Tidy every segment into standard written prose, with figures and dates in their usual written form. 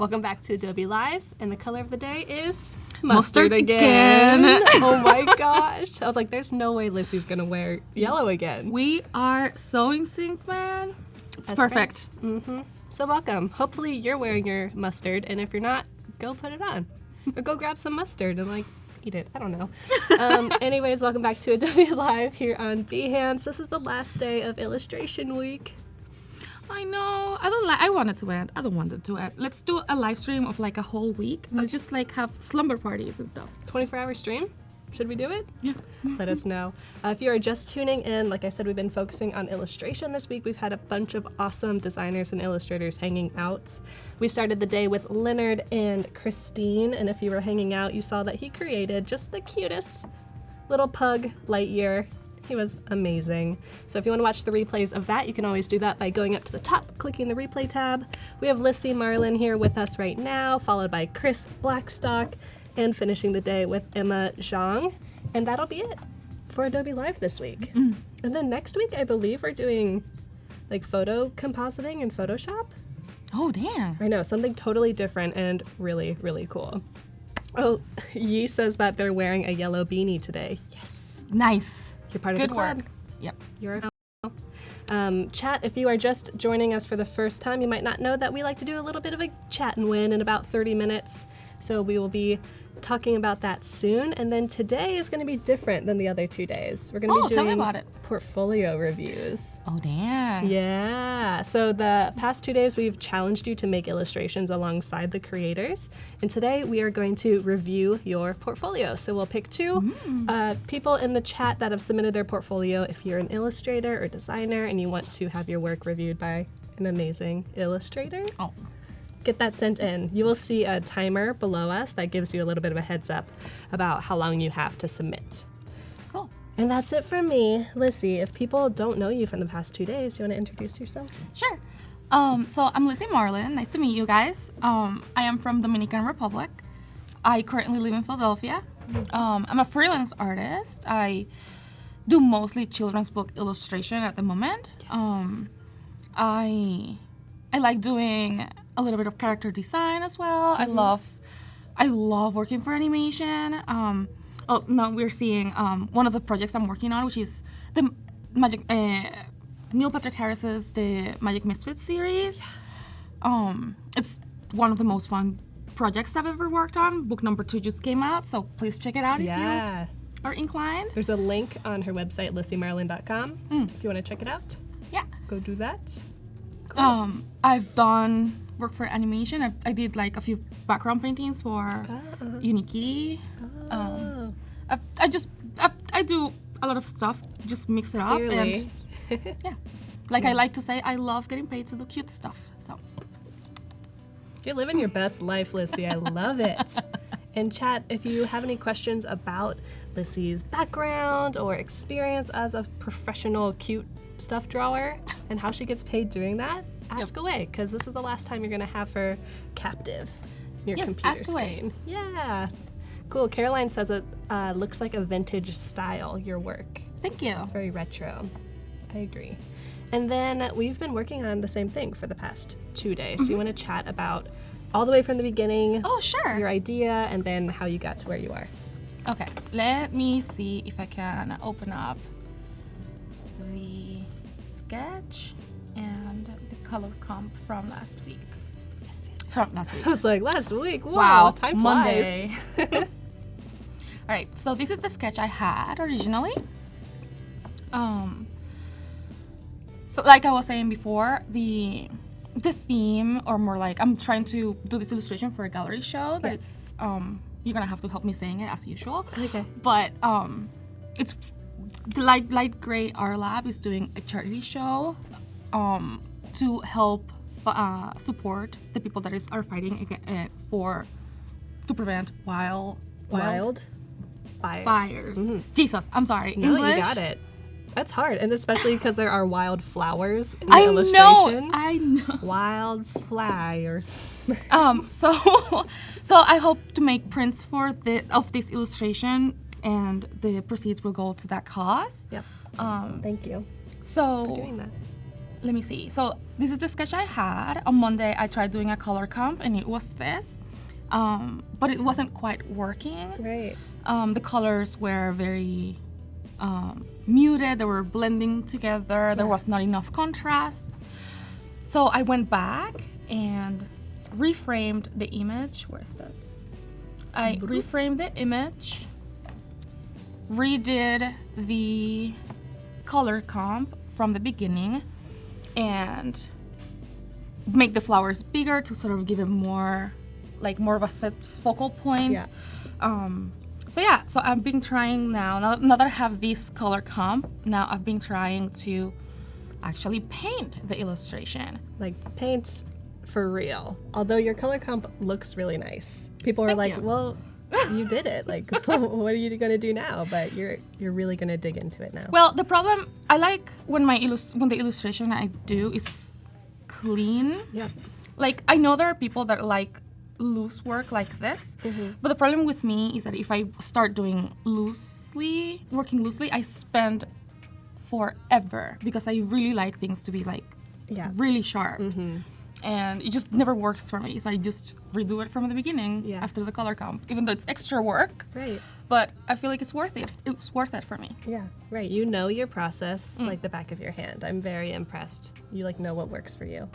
Welcome back to Adobe Live, and the color of the day is mustard again. Oh my gosh. I was like, there's no way Lissy's gonna wear yellow again. We are so in sync, man. It's That's perfect. Right. So welcome. Hopefully you're wearing your mustard, and if you're not, go put it on. Or go grab some mustard and eat it. I don't know. Anyways, welcome back to Adobe Live here on Behance. This is the last day of illustration week. I know. I want it to end. I don't want it to end. Let's do a live stream of a whole week. Let's just have slumber parties and stuff. 24-hour stream? Should we do it? Yeah. Let us know. If you are just tuning in, like I said, we've been focusing on illustration this week. We've had a bunch of awesome designers and illustrators hanging out. We started the day with Leonard and Christine, and if you were hanging out, you saw that he created just the cutest little pug Lightyear. He was amazing. So if you want to watch the replays of that, you can always do that by going up to the top, clicking the replay tab. We have Lissy Marlin here with us right now, followed by Chris Blackstock, and finishing the day with Emma Zhang. And that'll be it for Adobe Live this week. And then next week, I believe we're doing photo compositing in Photoshop. Oh, damn. I know, something totally different and really, really cool. Oh, Yi says that they're wearing a yellow beanie today. Yes. Nice. You're part of Good the club. work. Yep. You're chat, if you are just joining us for the first time, you might not know that we like to do a little bit of a chat and win in about 30 minutes. So we will be talking about that soon. And then today is going to be different than the other 2 days. We're going to be tell me doing about it. portfolio reviews. Oh, damn. Yeah. So the past 2 days, we've challenged you to make illustrations alongside the creators. And today we are going to review your portfolio. So we'll pick two people in the chat that have submitted their portfolio. If you're an illustrator or designer and you want to have your work reviewed by an amazing illustrator, get that sent in. You will see a timer below us that gives you a little bit of a heads up about how long you have to submit. Cool. And that's it for me. Lissy, if people don't know you from the past 2 days, do you want to introduce yourself? Sure. So I'm Lissy Marlin. Nice to meet you guys. I am from Dominican Republic. I currently live in Philadelphia. I'm a freelance artist. I do mostly children's book illustration at the moment. Yes. I like doing a little bit of character design as well. I love working for animation. Now we're seeing one of the projects I'm working on, which is the Magic Neil Patrick Harris's The Magic Misfits series. It's one of the most fun projects I've ever worked on. Book number 2 just came out, so please check it out if you are inclined. There's a link on her website, lissymarlin.com, if you want to check it out. Yeah. Go do that. Cool. I've done work for animation. I did a few background paintings for Unikitty. I do a lot of stuff, just mix it up. Clearly. And yeah. I like to say, I love getting paid to do cute stuff. So You're living your best life, Lissy. I love it. And chat, if you have any questions about Lissy's background or experience as a professional cute stuff drawer and how she gets paid doing that, ask away, because this is the last time you're going to have her captive in your computer ask away. screen. Yeah. Cool. Caroline says it looks like a vintage style, your work. thank you. Very retro. I agree. And then we've been working on the same thing for the past 2 days. So you want to chat about all the way from the beginning. Oh, sure. Your idea and then how you got to where you are. Okay, let me see if I can open up the sketch and the color comp from last week. Yes. From last week. I was like, last week? Whoa, Wow, time Monday. flies. All right, so this is the sketch I had originally. So like I was saying before, the theme, or more I'm trying to do this illustration for a gallery show that it's you're gonna have to help me saying it as usual. Okay. But it's the light gray art lab is doing a charity show to help support the people that are fighting to prevent wild fires. Mm-hmm. Jesus, I'm sorry. No, English? you got it. That's hard, and especially because there are wild flowers in the illustration. I know. Wildflowers. So I hope to make prints of this illustration, and the proceeds will go to that cause. Yep. Thank you So for doing that. let me see. So this is the sketch I had. On Monday, I tried doing a color comp, and it was this. But it wasn't quite working. Right. The colors were very muted. They were blending together. There was not enough contrast. So I went back and reframed the image. Where is this? I reframed the image, redid the color comp from the beginning, and make the flowers bigger to sort of give it more of a focal point. Yeah. So I've been trying now that I have this color comp, now I've been trying to actually paint the illustration. Like paints for real. Although your color comp looks really nice. People are like, well, you did it. Like, what are you gonna do now? But you're really gonna dig into it now. Well, the problem, I like when the illustration I do is clean. Yeah. Like, I know there are people that like loose work like this, but the problem with me is that if I start working loosely, I spend forever because I really like things to be like really sharp. And it just never works for me, so I just redo it from the beginning after the color comp, even though it's extra work. Right. But I feel like it's worth it. It's worth it for me. Yeah, right. You know your process like the back of your hand. I'm very impressed. You like know what works for you.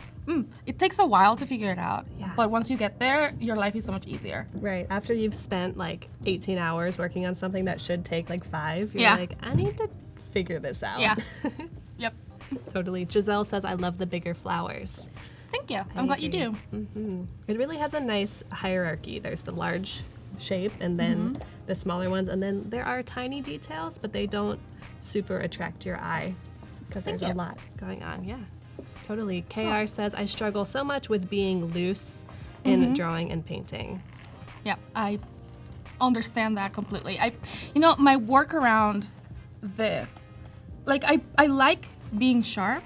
It takes a while to figure it out, Yeah. but once you get there, your life is so much easier. Right. After you've spent like 18 hours working on something that should take like 5, you're like, I need to figure this out. Yeah. Yep. Totally. Giselle says, I love the bigger flowers. Thank you. I'm glad you do. It really has a nice hierarchy. There's the large shape and then the smaller ones, and then there are tiny details, but they don't super attract your eye because there's a lot going on. Yeah, totally. KR says, I struggle so much with being loose in drawing and painting. Yeah, I understand that completely. My work around this, like I like being sharp,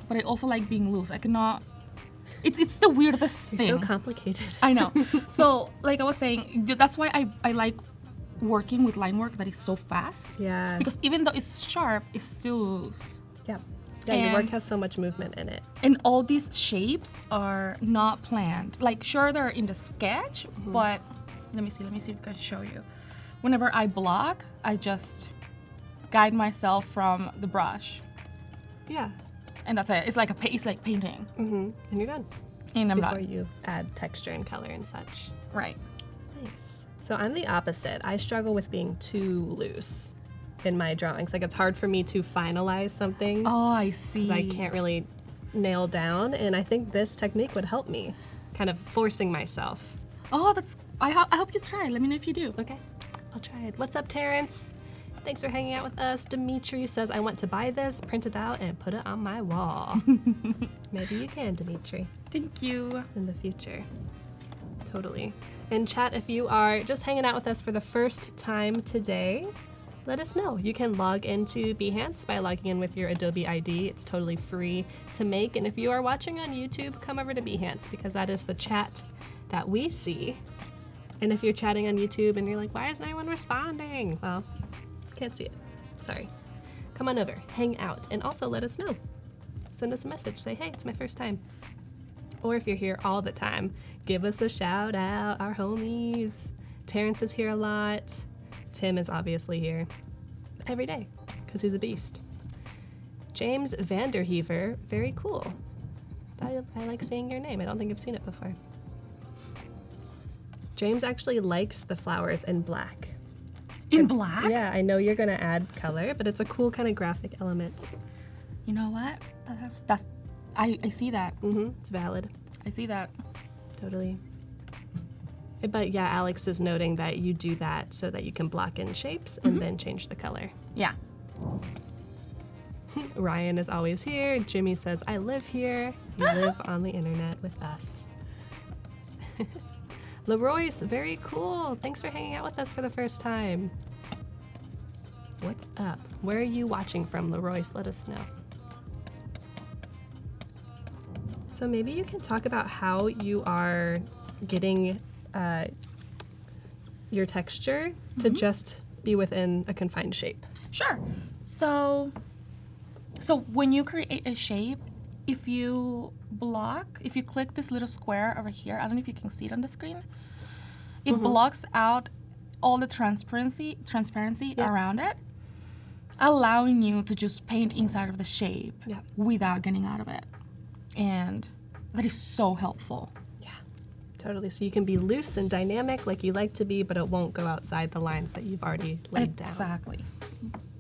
but I also like being loose. I cannot. It's the weirdest thing. You're so complicated. I know. So, like I was saying, that's why I like working with line work that is so fast. Yeah. Because even though it's sharp, it's still loose. Yeah. Yeah, your work has so much movement in it. And all these shapes are not planned. Like, sure, they're in the sketch, but let me see if I can show you. Whenever I block, I just guide myself from the brush. Yeah. And that's it. It's like painting. And you're done. And I'm Before done. you add texture and color and such. Right. Nice. So I'm the opposite. I struggle with being too loose in my drawings. Like, it's hard for me to finalize something. Oh, I see. 'Cause I can't really nail down, and I think this technique would help me, kind of forcing myself. Oh, I hope you try. Let me know if you do. Okay, I'll try it. What's up, Terrence? Thanks for hanging out with us. Dimitri says, I want to buy this, print it out, and put it on my wall. Maybe you can, Dimitri. Thank you. In the future. Totally. In chat, if you are just hanging out with us for the first time today, let us know. You can log into Behance by logging in with your Adobe ID. It's totally free to make. And if you are watching on YouTube, come over to Behance because that is the chat that we see. And if you're chatting on YouTube and you're like, why isn't anyone responding? Well, can't see it. Sorry. Come on over, hang out, and also let us know. Send us a message. Say, hey, it's my first time. Or if you're here all the time, give us a shout out, our homies. Terrence is here a lot. Tim is obviously here every day because he's a beast. James Vanderheever, very cool. I like seeing your name. I don't think I've seen it before. James actually likes the flowers in black. In black? Yeah, I know you're gonna add color, but it's a cool kind of graphic element. You know what? I see that. It's valid. I see that. Totally. But yeah, Alex is noting that you do that so that you can block in shapes and then change the color. Yeah. Ryan is always here. Jimmy says, I live here. You live on the internet with us. Leroyce, very cool. Thanks for hanging out with us for the first time. What's up? Where are you watching from, Leroyce? Let us know. So maybe you can talk about how you are getting your texture to just be within a confined shape. Sure. So when you create a shape, if you click this little square over here, I don't know if you can see it on the screen, it blocks out all the transparency around it, allowing you to just paint inside of the shape without getting out of it. And that is so helpful. Yeah, totally. So you can be loose and dynamic like you like to be, but it won't go outside the lines that you've already laid down. Exactly.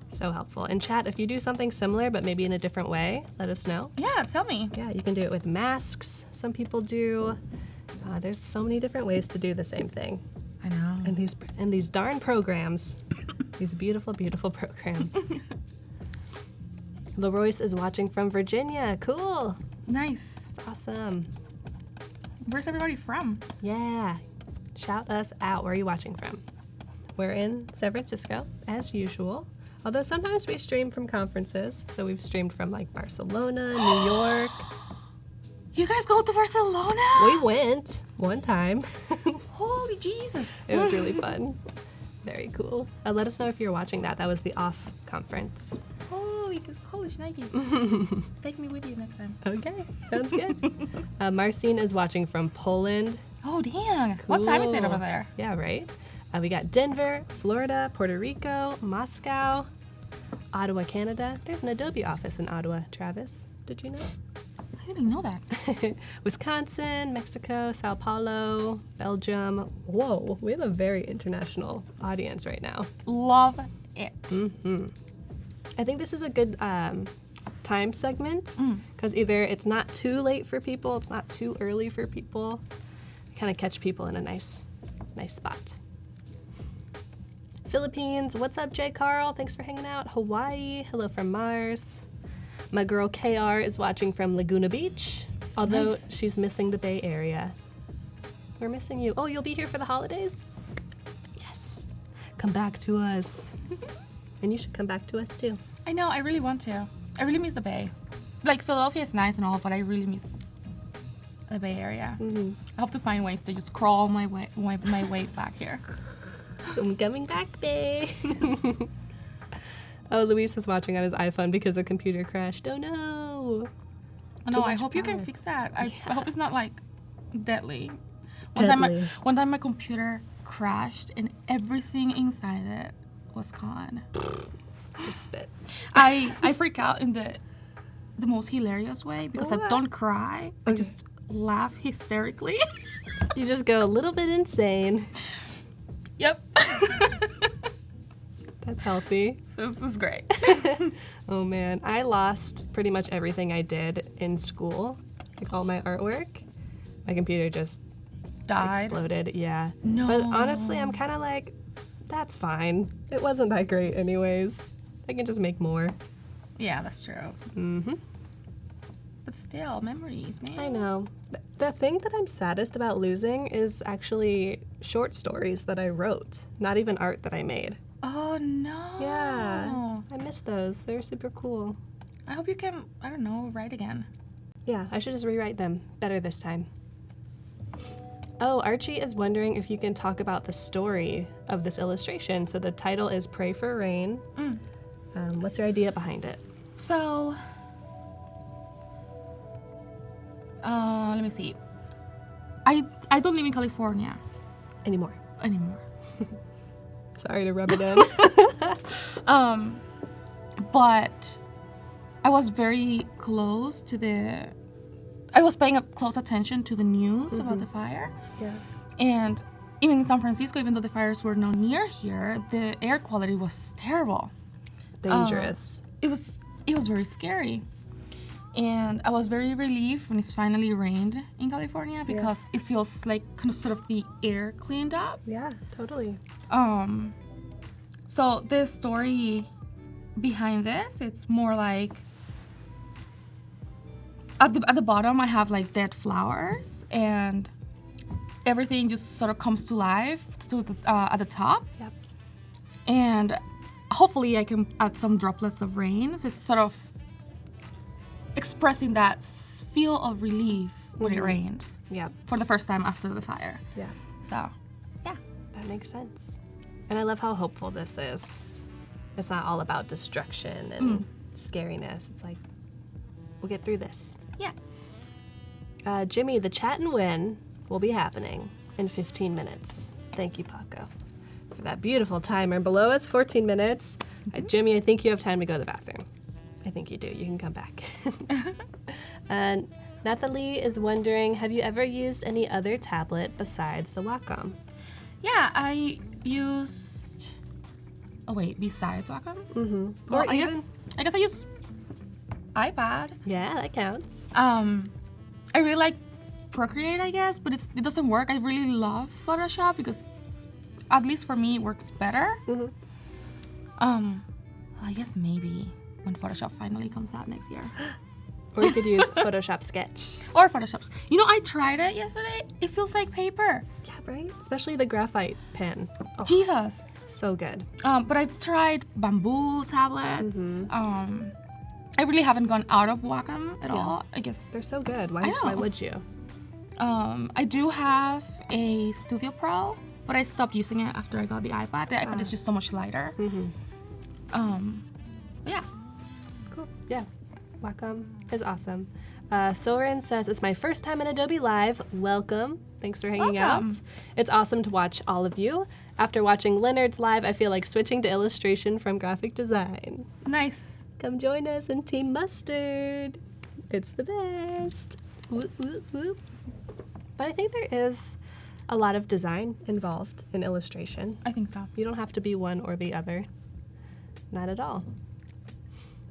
So helpful. And chat, if you do something similar but maybe in a different way, let us know. Yeah, tell me. Yeah, you can do it with masks. Some people do. There's so many different ways to do the same thing. I know. And these darn programs, these beautiful, beautiful programs. LaRoyce is watching from Virginia. Cool. Nice. Awesome. Where's everybody from? Yeah. Shout us out. Where are you watching from? We're in San Francisco, as usual. Although sometimes we stream from conferences. So we've streamed from like Barcelona, New York. You guys go to Barcelona? We went one time. Holy Jesus. It was really fun. Very cool. Let us know if you're watching that. That was the off conference. Holy shnikes. Take me with you next time. Okay, sounds good. Marcin is watching from Poland. Oh, dang. What time is it over there? Yeah, right. We got Denver, Florida, Puerto Rico, Moscow, Ottawa, Canada. There's an Adobe office in Ottawa, Travis. Did you know? I didn't know that. Wisconsin, Mexico, Sao Paulo, Belgium. Whoa, we have a very international audience right now. Love it. Mm-hmm. I think this is a good time segment because either it's not too late for people, it's not too early for people. Kind of catch people in a nice spot. Philippines, what's up, J. Carl? Thanks for hanging out. Hawaii, hello from Mars. My girl KR is watching from Laguna Beach, although she's missing the Bay Area. We're missing you. Oh, you'll be here for the holidays? Yes. Come back to us. And you should come back to us too. I know, I really want to. I really miss the Bay. Like, Philadelphia is nice and all, but I really miss the Bay Area. Mm-hmm. I hope to find ways to just crawl my way back here. I'm coming back, babe. Oh, Luis is watching on his iPhone because the computer crashed. Oh no. No, I hope you can fix that. I hope it's not like deadly. Deadly. One time my computer crashed and everything inside it was gone. Just spit. I freak out in the most hilarious way because I don't cry. I just laugh hysterically. You just go a little bit insane. Yep. That's healthy. So this was great. Oh man, I lost pretty much everything I did in school, like all my artwork. My computer just Died. exploded. Yeah. No. But honestly, I'm kind of like, that's fine. It wasn't that great anyways. I can just make more. Yeah, that's true. Mm-hmm. But still, memories, man. I know. The thing that I'm saddest about losing is actually short stories that I wrote, not even art that I made. Oh no. Yeah. I miss those. They're super cool. I hope you can, I don't know, write again. Yeah, I should just rewrite them better this time. Oh, Archie is wondering if you can talk about the story of this illustration. So the title is Pray for Rain. What's your idea behind it? So, let me see. I don't live in California Anymore. Sorry to rub it in. But I was very close to I was paying close attention to the news about the fire. Yeah. And even in San Francisco, even though the fires were not near here, the air quality was terrible. Dangerous. It was very scary. And I was very relieved when it's finally rained in California because it feels like kind of sort of the air cleaned up. Yeah, totally. So the story behind this, it's more like at the bottom I have like dead flowers and everything just sort of comes to life at the top. Yep. And hopefully I can add some droplets of rain. So it's sort of expressing that feel of relief when it rained. Yep. For the first time after the fire. Yeah. So, yeah. That makes sense. And I love how hopeful this is. It's not all about destruction and scariness. It's like, we'll get through this. Yeah. Jimmy, the chat and win will be happening in 15 minutes. Thank you, Paco, for that beautiful timer. Below us, 14 minutes. Jimmy, I think you have time to go to the bathroom. I think you do. You can come back. And Nathalie is wondering, have you ever used any other tablet besides the Wacom? Yeah, I used... Oh, wait, besides Wacom? Mm-hmm. Well, Or I guess I use iPad. Yeah, that counts. I really like Procreate, I guess, but it doesn't work. I really love Photoshop because, at least for me, it works better. Mm-hmm. I guess maybe when Photoshop finally comes out next year. Or you could use Photoshop Sketch. Or Photoshop. You know, I tried it yesterday. It feels like paper. Yeah, right? Especially the graphite pen. Oh, Jesus. so good. But I've tried bamboo tablets. Mm-hmm. I really haven't gone out of Wacom at all. I guess They're so good. I know. Why would you? I do have a Studio Pro, but I stopped using it after I got the iPad. The iPad is just so much lighter. Mm-hmm. But yeah. Cool. Yeah. Wacom is awesome. Soren says, it's my first time in Adobe Live. Welcome. Thanks for hanging out. It's awesome to watch all of you. After watching Leonard's live, I feel like switching to illustration from graphic design. Nice. Come join us in Team Mustard. It's the best. Whoop, whoop, whoop. But I think there is a lot of design involved in illustration. I think so. You don't have to be one or the other. Not at all.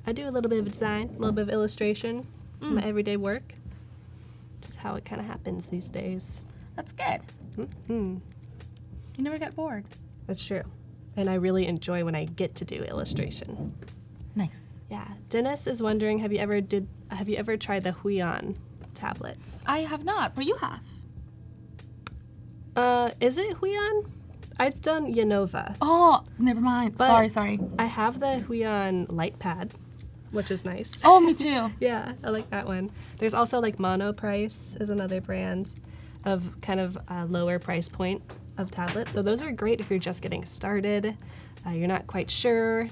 I do a little bit of design, a little bit of illustration in my everyday work. Just how it kind of happens these days. That's good. Mm-hmm. You never get bored. That's true. And I really enjoy when I get to do illustration. Nice. Yeah. Dennis is wondering, have you ever tried the Huion tablets? I have not, but you have. Is it Huion? I've done Yanova. Oh, never mind. But Sorry. I have the Huion light pad, which is nice. Oh, me too. Yeah, I like that one. There's also like Monoprice is another brand of kind of a lower price point of tablets. So those are great if you're just getting started. You're not quite sure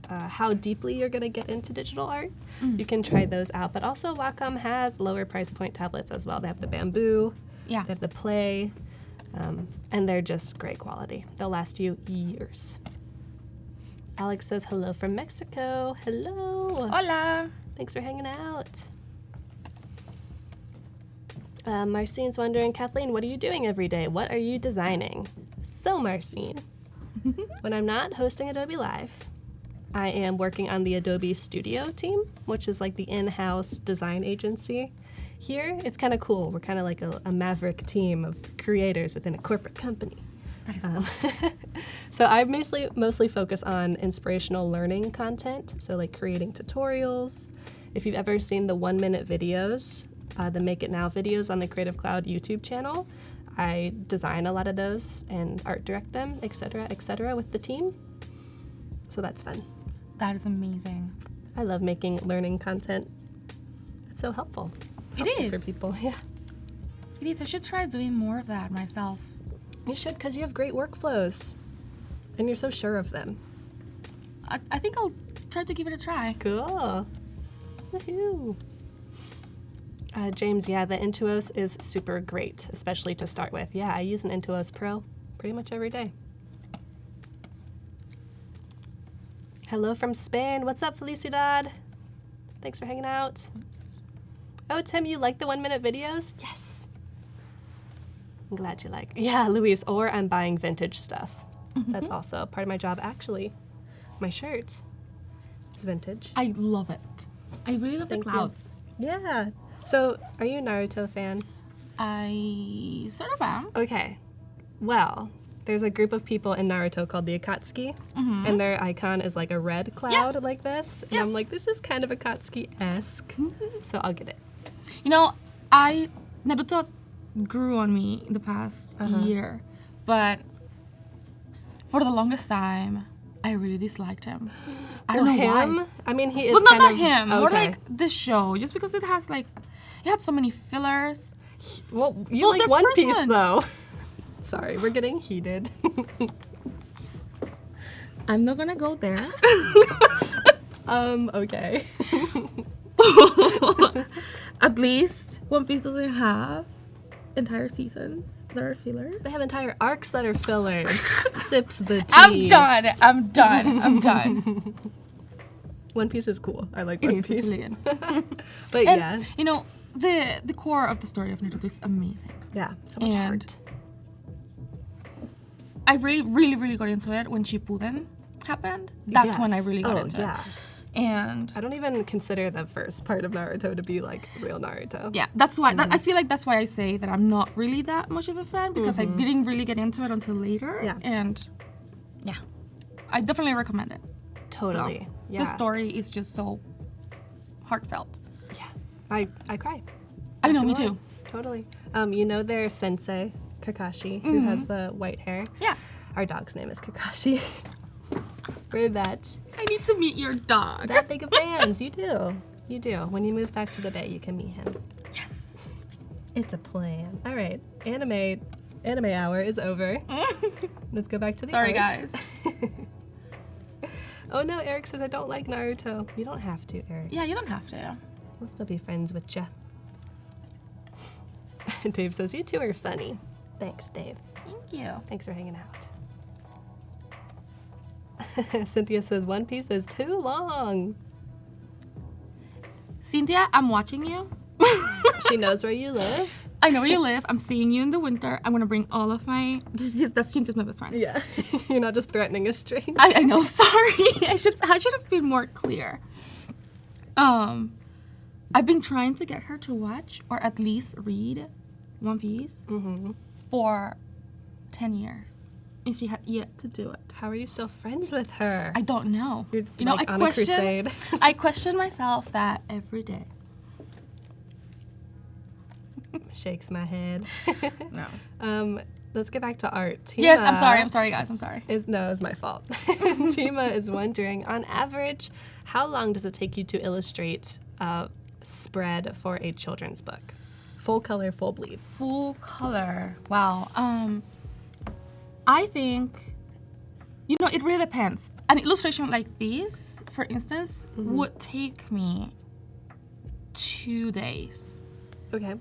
how deeply you're going to get into digital art. You can try those out. But also Wacom has lower price point tablets as well. They have the Bamboo. Yeah. They have the Play. And they're just great quality. They'll last you years. Alex says hello from Mexico. Hello. Hola. Thanks for hanging out. Marcine's wondering, Kathleen, what are you doing every day? What are you designing? So, Marcine, when I'm not hosting Adobe Live, I am working on the Adobe Studio team, which is like the in-house design agency. Here, it's kind of cool. We're kind of like a maverick team of creators within a corporate company. That is awesome. So I mostly focus on inspirational learning content, so like creating tutorials. If you've ever seen the 1-minute videos, the Make It Now videos on the Creative Cloud YouTube channel, I design a lot of those and art direct them, etc., with the team. So that's fun. That is amazing. I love making learning content. It's so helpful. It is. For people, yeah. It is. I should try doing more of that myself. You should, because you have great workflows. And you're so sure of them. I think I'll try to give it a try. Cool. Woohoo. James, yeah, the Intuos is super great, especially to start with. Yeah, I use an Intuos Pro pretty much every day. Hello from Spain. What's up, Felicidad? Thanks for hanging out. Oh, Tim, you like the 1-minute videos? Yes. I'm glad you like. Yeah, Louise, or I'm buying vintage stuff. That's also part of my job. Actually, my shirt is vintage. I love it. I really love Thank the clouds. you. Yeah. So, are you a Naruto fan? I sort of am. Okay. Well, there's a group of people in Naruto called the Akatsuki, and their icon is like a red cloud like this. And I'm like, this is kind of Akatsuki-esque, so I'll get it. You know, Naruto grew on me in the past year, but for the longest time, I really disliked him. I don't know why. I mean, he is Well, kind not of him. More okay. like this show, just because it has like, it had so many fillers. Well, you Well, like the One first Piece one. though. Sorry, we're getting heated. I'm not gonna go there. Okay. at least One Piece doesn't have entire seasons that are fillers. They have entire arcs that are fillers. Sips the tea. I'm done. One Piece is cool. I like It One is, Piece. it's really good. But And, yeah. you know, the core of the story of Naruto is amazing. Yeah, so much And heart. I really got into it when Shippuden happened. That's when I really got into it. And I don't even consider the first part of Naruto to be like real Naruto. yeah, that's why I feel like that's why I say that I'm not really that much of a fan, because I didn't really get into it until later. Yeah. And yeah, I definitely recommend it. Totally. Yeah. The story is just so heartfelt. Yeah. I cry. I know, Not me gonna too. lie. Totally. You know their sensei, Kakashi, who has the white hair? Yeah. Our dog's name is Kakashi. We're that I need to meet your dog. big of fans. You do. You do. When you move back to the Bay, you can meet him. Yes. It's a plan. All right. Anime hour is over. Let's go back to the Sorry, arts. guys. Oh no, Eric says I don't like Naruto. You don't have to, Eric. Yeah, you don't have to. We'll still be friends with ya. Dave says, you two are funny. Thanks, Dave. Thank you. Thanks for hanging out. Cynthia says, One Piece is too long. Cynthia, I'm watching you. She knows where you live. I know where you live. I'm seeing you in the winter. I'm gonna bring all of my. That's Cynthia's my best friend. Yeah. You're not just threatening a stranger. I know. Sorry. I should have been more clear. I've been trying to get her to watch or at least read One Piece for 10 years. And she had yet to do it. How are you still friends with her? I don't know. You're You know, like I on a crusade. I question myself that every day. Shakes my head. No. Let's get back to art. Tima Yes, I'm sorry, guys. I'm sorry. It's my fault. Tima is wondering, on average, how long does it take you to illustrate a spread for a children's book? Full color, full bleed. Full color. Wow. I think, you know, it really depends. An illustration like this, for instance, would take me 2 days. Okay.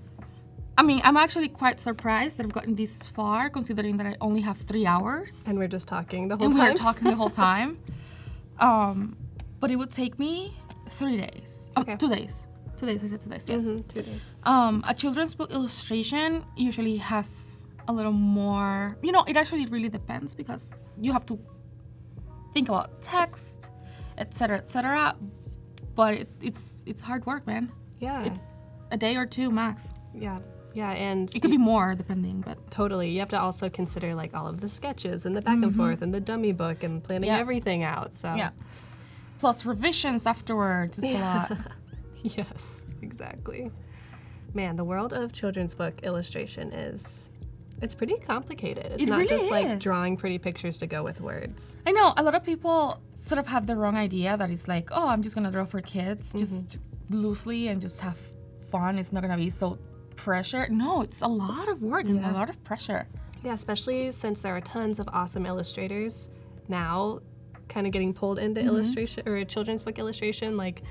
I mean, I'm actually quite surprised that I've gotten this far, considering that I only have 3 hours. And we're just talking the whole And time. we were talking the whole time. But it would take me 3 days. Okay. 2 days. 2 days, I said 2 days, yes. 2 days. A children's book illustration usually has a little more, you know, it actually really depends because you have to think about text, etc. But it's hard work, man. Yeah. It's a day or 2 max. Yeah. Yeah, and It could be more depending, but totally. You have to also consider like all of the sketches and the back and forth and the dummy book and planning Yeah. everything out. So yeah. Plus revisions afterwards is a lot. Yes, exactly. Man, the world of children's book illustration it's pretty complicated. It's It not really just like is. drawing pretty pictures to go with words. I know a lot of people sort of have the wrong idea that it's like, oh, I'm just gonna draw for kids, just loosely and just have fun. It's not gonna be so pressure. No, it's a lot of work and a lot of pressure. Yeah, especially since there are tons of awesome illustrators now kind of getting pulled into illustration or children's book illustration. Like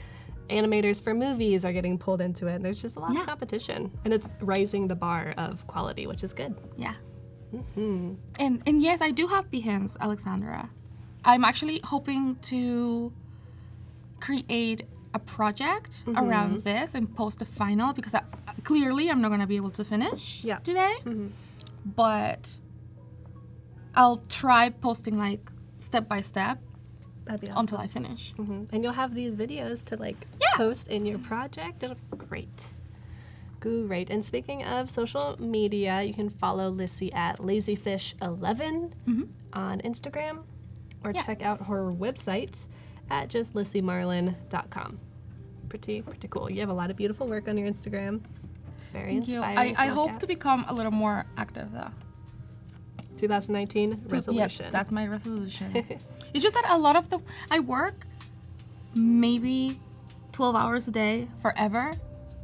animators for movies are getting pulled into it. And there's just a lot of competition. And it's raising the bar of quality, which is good. Yeah. And yes, I do have behance, Alexandra. I'm actually hoping to create a project around this and post a final because clearly I'm not going to be able to finish today. But I'll try posting like step by step That'd be awesome. until I finish. And you'll have these videos to like post in your project. It'll be great. Great. And speaking of social media, you can follow Lissy at lazyfish11 on Instagram or check out her website at just lissymarlin.com. Pretty cool. You have a lot of beautiful work on your Instagram. It's very inspiring. I hope to become a little more active though. 2019 resolution. Yeah, that's my resolution. It's just that a lot of I work maybe 12 hours a day forever,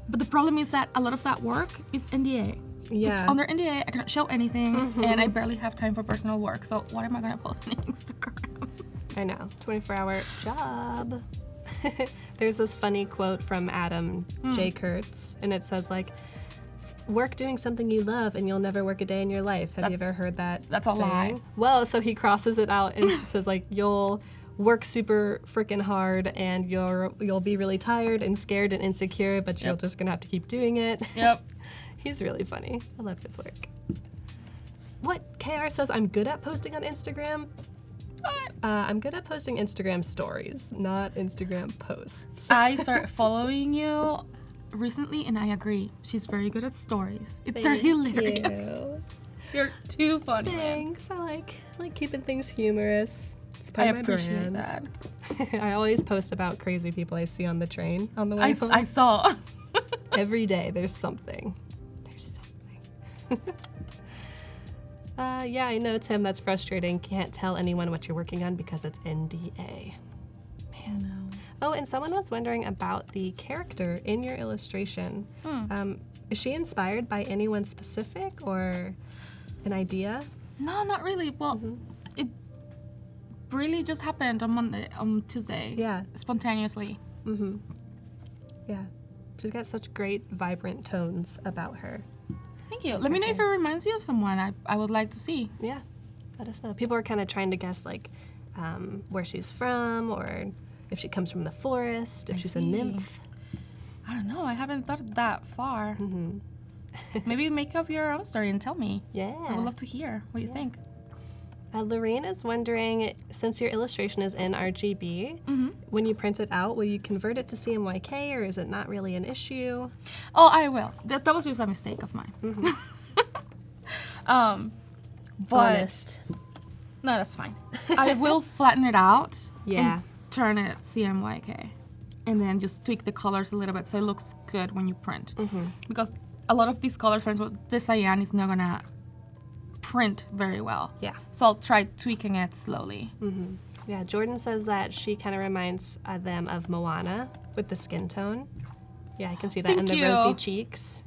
but the problem is that a lot of that work is NDA. Yeah. Under NDA, I cannot show anything, and I barely have time for personal work. So what am I gonna post on Instagram? I know. 24-hour job. There's this funny quote from Adam J. Kurtz, and it says like, work doing something you love and you'll never work a day in your life. Have you ever heard that That's a lie. Well, so he crosses it out and says like, you'll work super freaking hard and you'll be really tired and scared and insecure, but you're just gonna have to keep doing it. Yep. He's really funny. I love his work. What? KR says, I'm good at posting on Instagram. I'm good at posting Instagram stories, not Instagram posts. I started following you recently, and I agree. She's very good at stories. They're hilarious. You're too funny. Thanks. I like keeping things humorous. It's part I of my appreciate brand. that. I always post about crazy people I see on the train on the way home. I saw. Every day there's something. Yeah, I know, Tim, that's frustrating. Can't tell anyone what you're working on because it's NDA. Man. No. Oh, and someone was wondering about the character in your illustration. Is she inspired by anyone specific or an idea? No, not really. Well, it really just happened on Tuesday. Yeah. Spontaneously. Yeah. She's got such great, vibrant tones about her. Thank you. Let me know if it reminds you of someone I would like to see. Yeah, let us know. People are kind of trying to guess like where she's from or if she comes from the forest, if she's a nymph. I don't know. I haven't thought that far. Maybe make up your own story and tell me. Yeah. I would love to hear what you think. Lorraine is wondering, since your illustration is in RGB, when you print it out, will you convert it to CMYK or is it not really an issue? Oh, I will. That was just a mistake of mine. But Honest. no, that's fine. I will flatten it out. Yeah. And turn it CMYK, and then just tweak the colors a little bit so it looks good when you print. Because a lot of these colors, for example, the cyan is not gonna print very well. Yeah. So I'll try tweaking it slowly. Yeah, Jordan says that she kind of reminds them of Moana with the skin tone. Yeah, I can see that. Thank and the you. rosy cheeks.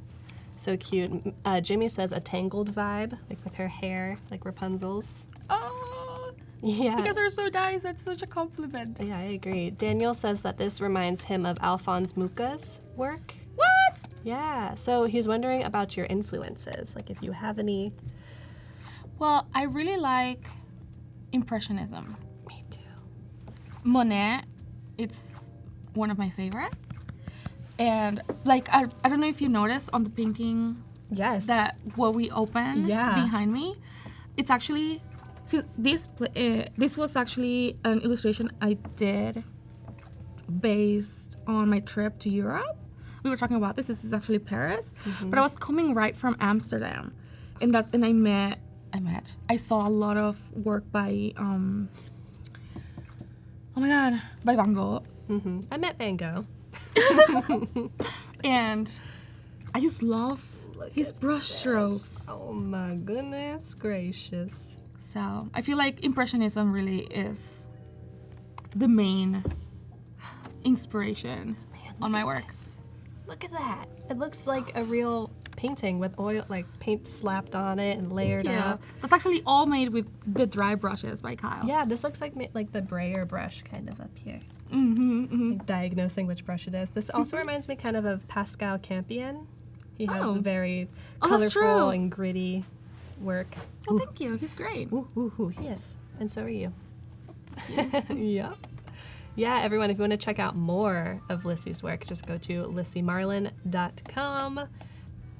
So cute. Jimmy says a tangled vibe, like with her hair, like Rapunzel's. Oh, Yeah. you guys are so nice. That's such a compliment. Yeah, I agree. Daniel says that this reminds him of Alphonse Mucha's work. What? Yeah, so he's wondering about your influences, like if you have any. Well, I really like Impressionism. Me too. Monet, it's one of my favorites. And like, I don't know if you noticed on the painting Yes. that what we open behind me, it's actually, so this was actually an illustration I did based on my trip to Europe. We were talking about this is actually Paris, but I was coming right from Amsterdam, and I saw a lot of work by by Van Gogh. I met Van Gogh. And I just love his brush strokes. Oh my goodness gracious. So I feel like Impressionism really is the main inspiration on my works. Look at that. It looks like a real painting with oil, like paint slapped on it and layered up. That's actually all made with the dry brushes by Kyle. Yeah, this looks like the brayer brush kind of up here. Like diagnosing which brush it is. This also reminds me kind of Pascal Campion. He has very that's true. colorful and gritty work. Oh, thank you. He's great. Ooh, yes. And so are you. Yeah. Yeah, everyone, if you want to check out more of Lissy's work, just go to lissymarlin.com.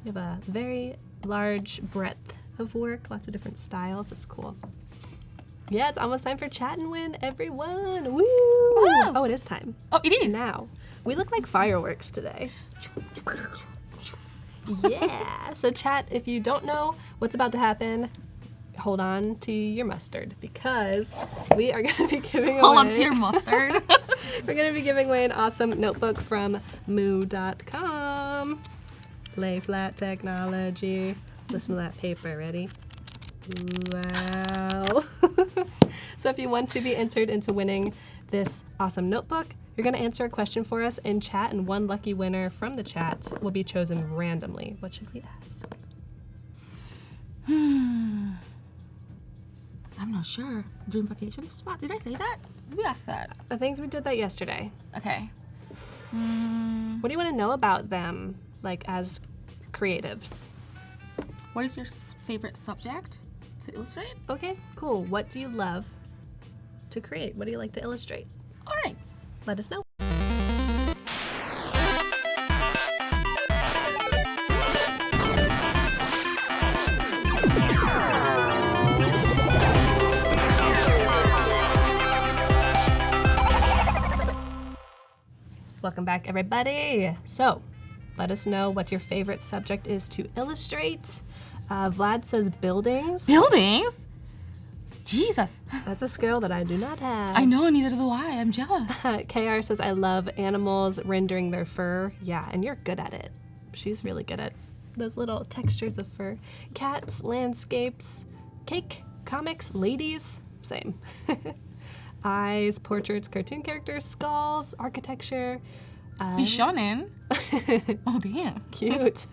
You have a very large breadth of work, lots of different styles. It's cool. Yeah, it's almost time for Chat and Win, everyone. Woo! Oh, it is time. Oh, it is. Now. We look like fireworks today. Yeah. So chat, if you don't know what's about to happen, hold on to your mustard because we are going to be giving away... Hold on to your mustard. We're going to be giving away an awesome notebook from moo.com. Lay flat technology. Listen to that paper. Ready? Wow. So if you want to be entered into winning this awesome notebook, you're going to answer a question for us in chat, and one lucky winner from the chat will be chosen randomly. What should we ask? I'm not sure. Dream vacation spot. Did I say that? We asked that. I think we did that yesterday. Okay. What do you want to know about them, like as creatives? What is your favorite subject to illustrate? Okay, cool. What do you love to create? What do you like to illustrate? All right. Let us know. Welcome back, everybody. So, let us know what your favorite subject is to illustrate. Vlad says buildings. Buildings? Jesus. That's a skill that I do not have. I know, neither do I. I'm jealous. KR says, I love animals rendering their fur. Yeah, and you're good at it. She's really good at those little textures of fur. Cats, landscapes, cake, comics, ladies. Same. Eyes, portraits, cartoon characters, skulls, architecture. Bishonen? Oh, damn. Cute.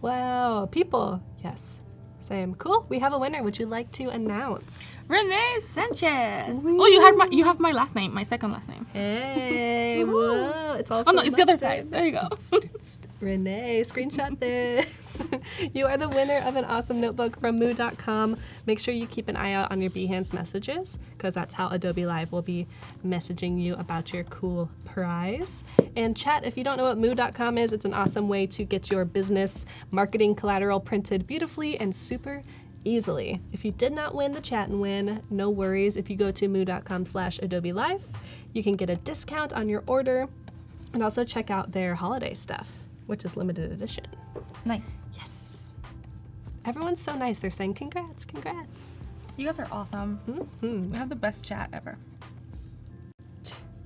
Wow. People. Yes. Same. Cool. We have a winner. Would you like to announce? Renee Sanchez. Woo. Oh, you have my last name, my second last name. Hey. Whoa. It's also Oh no, it's the other mustard. side. There you go. Renee, screenshot this. You are the winner of an awesome notebook from moo.com. Make sure you keep an eye out on your Behance messages because that's how Adobe Live will be messaging you about your cool prize. And chat, if you don't know what moo.com is, it's an awesome way to get your business marketing collateral printed beautifully and super easily. If you did not win the chat and win, no worries. If you go to moo.com/Adobe Live, you can get a discount on your order and also check out their holiday stuff, which is limited edition. Nice. Yes. Everyone's so nice. They're saying congrats, congrats. You guys are awesome. Mm-hmm. We have the best chat ever.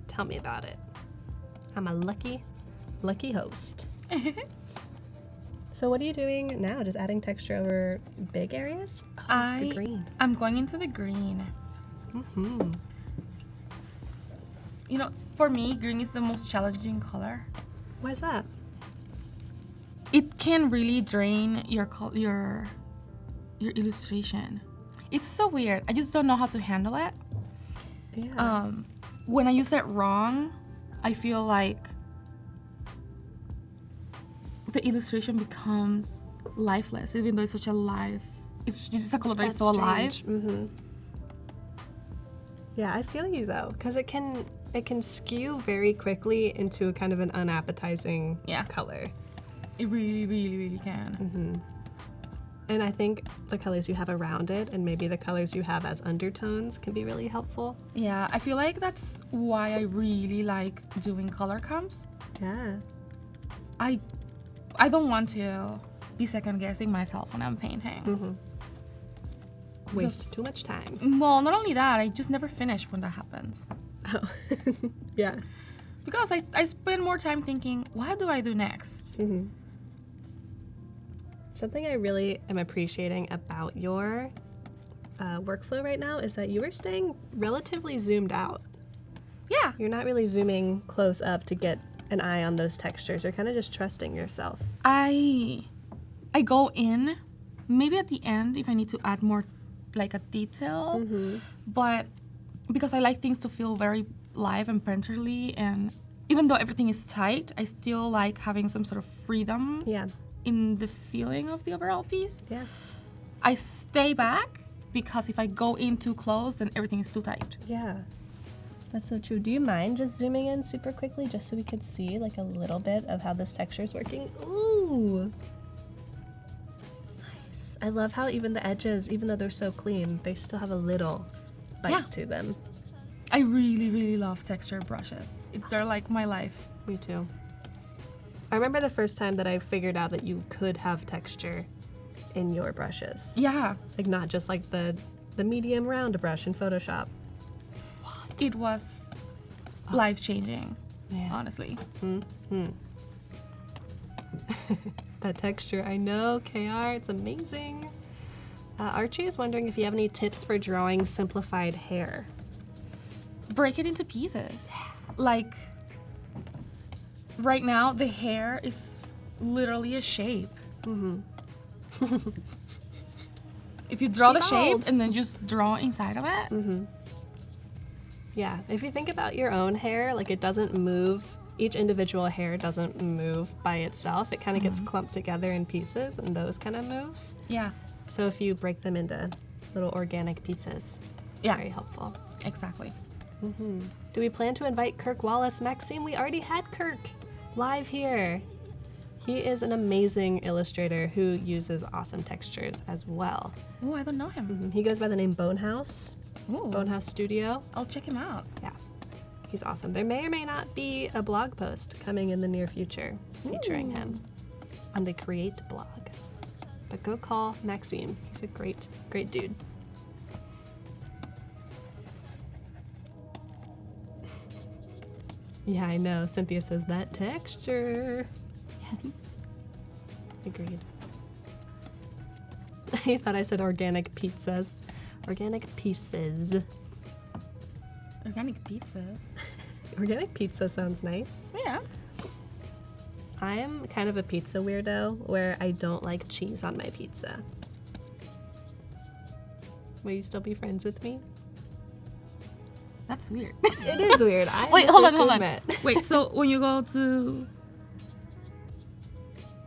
Tell me about it. I'm a lucky, lucky host. So what are you doing now? Just adding texture over big areas? Oh, the green. I'm going into the green. Mm-hmm. You know, for me, green is the most challenging color. Why is that? It can really drain your illustration. It's so weird. I just don't know how to handle it. Yeah. When I use it wrong, I feel like the illustration becomes lifeless, even though it's such a live. It's just a color that is so alive. Mm-hmm. Yeah, I feel you though, because it can skew very quickly into a kind of an unappetizing color. It really, really, really can. Mm-hmm. And I think the colors you have around it and maybe the colors you have as undertones can be really helpful. Yeah, I feel like that's why I really like doing color comps. Yeah. I don't want to be second guessing myself when I'm painting. Mm-hmm. Waste too much time. Well, not only that, I just never finish when that happens. Oh. Yeah. Because I spend more time thinking, what do I do next? Mm-hmm. Something I really am appreciating about your workflow right now is that you are staying relatively zoomed out. Yeah. You're not really zooming close up to get an eye on those textures. You're kind of just trusting yourself. I go in, maybe at the end if I need to add more like a detail, but because I like things to feel very live and printerly, and even though everything is tight, I still like having some sort of freedom in the feeling of the overall piece. Yeah. I stay back because if I go in too close, then everything is too tight. Yeah. That's so true. Do you mind just zooming in super quickly just so we could see like a little bit of how this texture is working? Ooh. Nice. I love how even the edges, even though they're so clean, they still have a little bite to them. I really, really love texture brushes. They're like my life. Me too. I remember the first time that I figured out that you could have texture in your brushes. Yeah. Like not just like the medium round brush in Photoshop. It was life-changing, honestly. Mm-hmm. That texture, I know, KR, it's amazing. Archie is wondering if you have any tips for drawing simplified hair. Break it into pieces. Like, right now, the hair is literally a shape. Mm-hmm. if you draw She the shape followed. and then just draw inside of it. Yeah, if you think about your own hair, like it doesn't move. Each individual hair doesn't move by itself. It kind of gets clumped together in pieces, and those kind of move. Yeah. So if you break them into little organic pieces, it's Yeah. very helpful. Exactly. Do we plan to invite Kirk Wallace? Maxime, we already had Kirk live here. He is an amazing illustrator who uses awesome textures as well. Oh, I don't know him. He goes by the name Bonehouse, Ooh. Bonehouse Studio. I'll check him out. Yeah, he's awesome. There may or may not be a blog post coming in the near future featuring him on the Create blog. But go call Maxime. He's a great, great dude. Yeah, I know. Cynthia says that texture. Yes. Agreed. You thought I said organic pizzas. Organic pieces. Organic pizzas. Organic pizza sounds nice. Yeah. I am kind of a pizza weirdo where I don't like cheese on my pizza. Will you still be friends with me? That's weird. It is weird. Wait, hold on. Wait, so when you go to...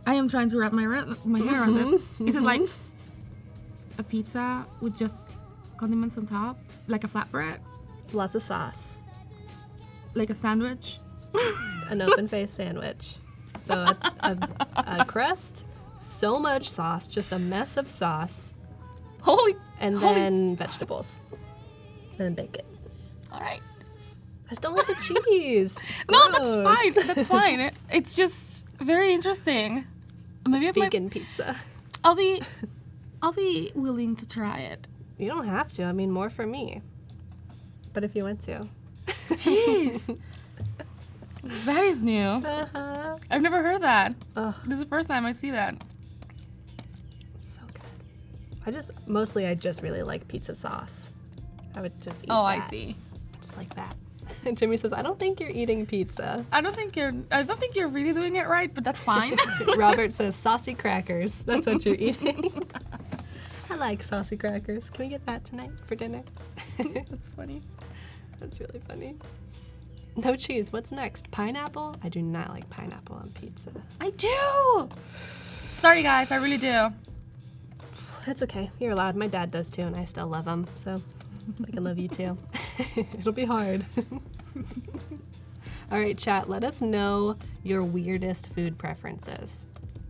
I am trying to wrap my head around this. Is it like a pizza with just condiments on top? Like a flatbread? Lots of sauce. Like a sandwich? An open-faced sandwich. So a crust, so much sauce, just a mess of sauce, and then vegetables, and then bacon. All right. I just don't like the cheese. It's No, that's gross. fine. That's fine. It's just very interesting. Maybe It's vegan pizza. I'll be willing to try it. You don't have to. I mean, more for me. But if you want to. Jeez. That is new. Uh-huh. I've never heard that. Ugh, This is the first time I see that. so good. I just really like pizza sauce. I would just eat that. I see. Just like that. And Jimmy says, I don't think you're eating pizza. I don't think you're really doing it right, but that's fine. Robert says, saucy crackers. That's what you're eating. I like saucy crackers. Can we get that tonight for dinner? That's funny. That's really funny. No cheese. What's next? Pineapple? I do not like pineapple on pizza. I do. Sorry, guys. I really do. That's okay. You're allowed. My dad does too, and I still love him. So I can love you too. It'll be hard. All right, chat. Let us know your weirdest food preferences.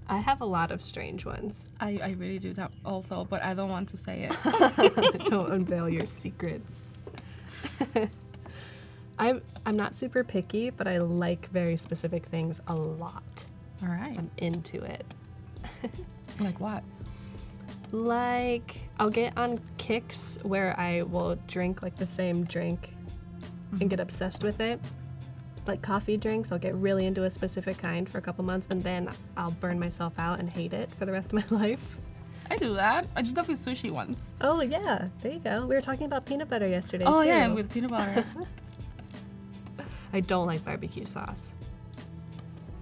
I have a lot of strange ones. I really do that also, but I don't want to say it. Don't unveil your secrets. I'm not super picky, but I like very specific things a lot. All right. I'm into it. Like what? Like, I'll get on kicks where I will drink like the same drink and get obsessed with it. Like coffee drinks, I'll get really into a specific kind for a couple months and then I'll burn myself out and hate it for the rest of my life. I do that. I did that with sushi once. Oh yeah, there you go. We were talking about peanut butter yesterday Oh too. yeah, and with peanut butter. I don't like barbecue sauce.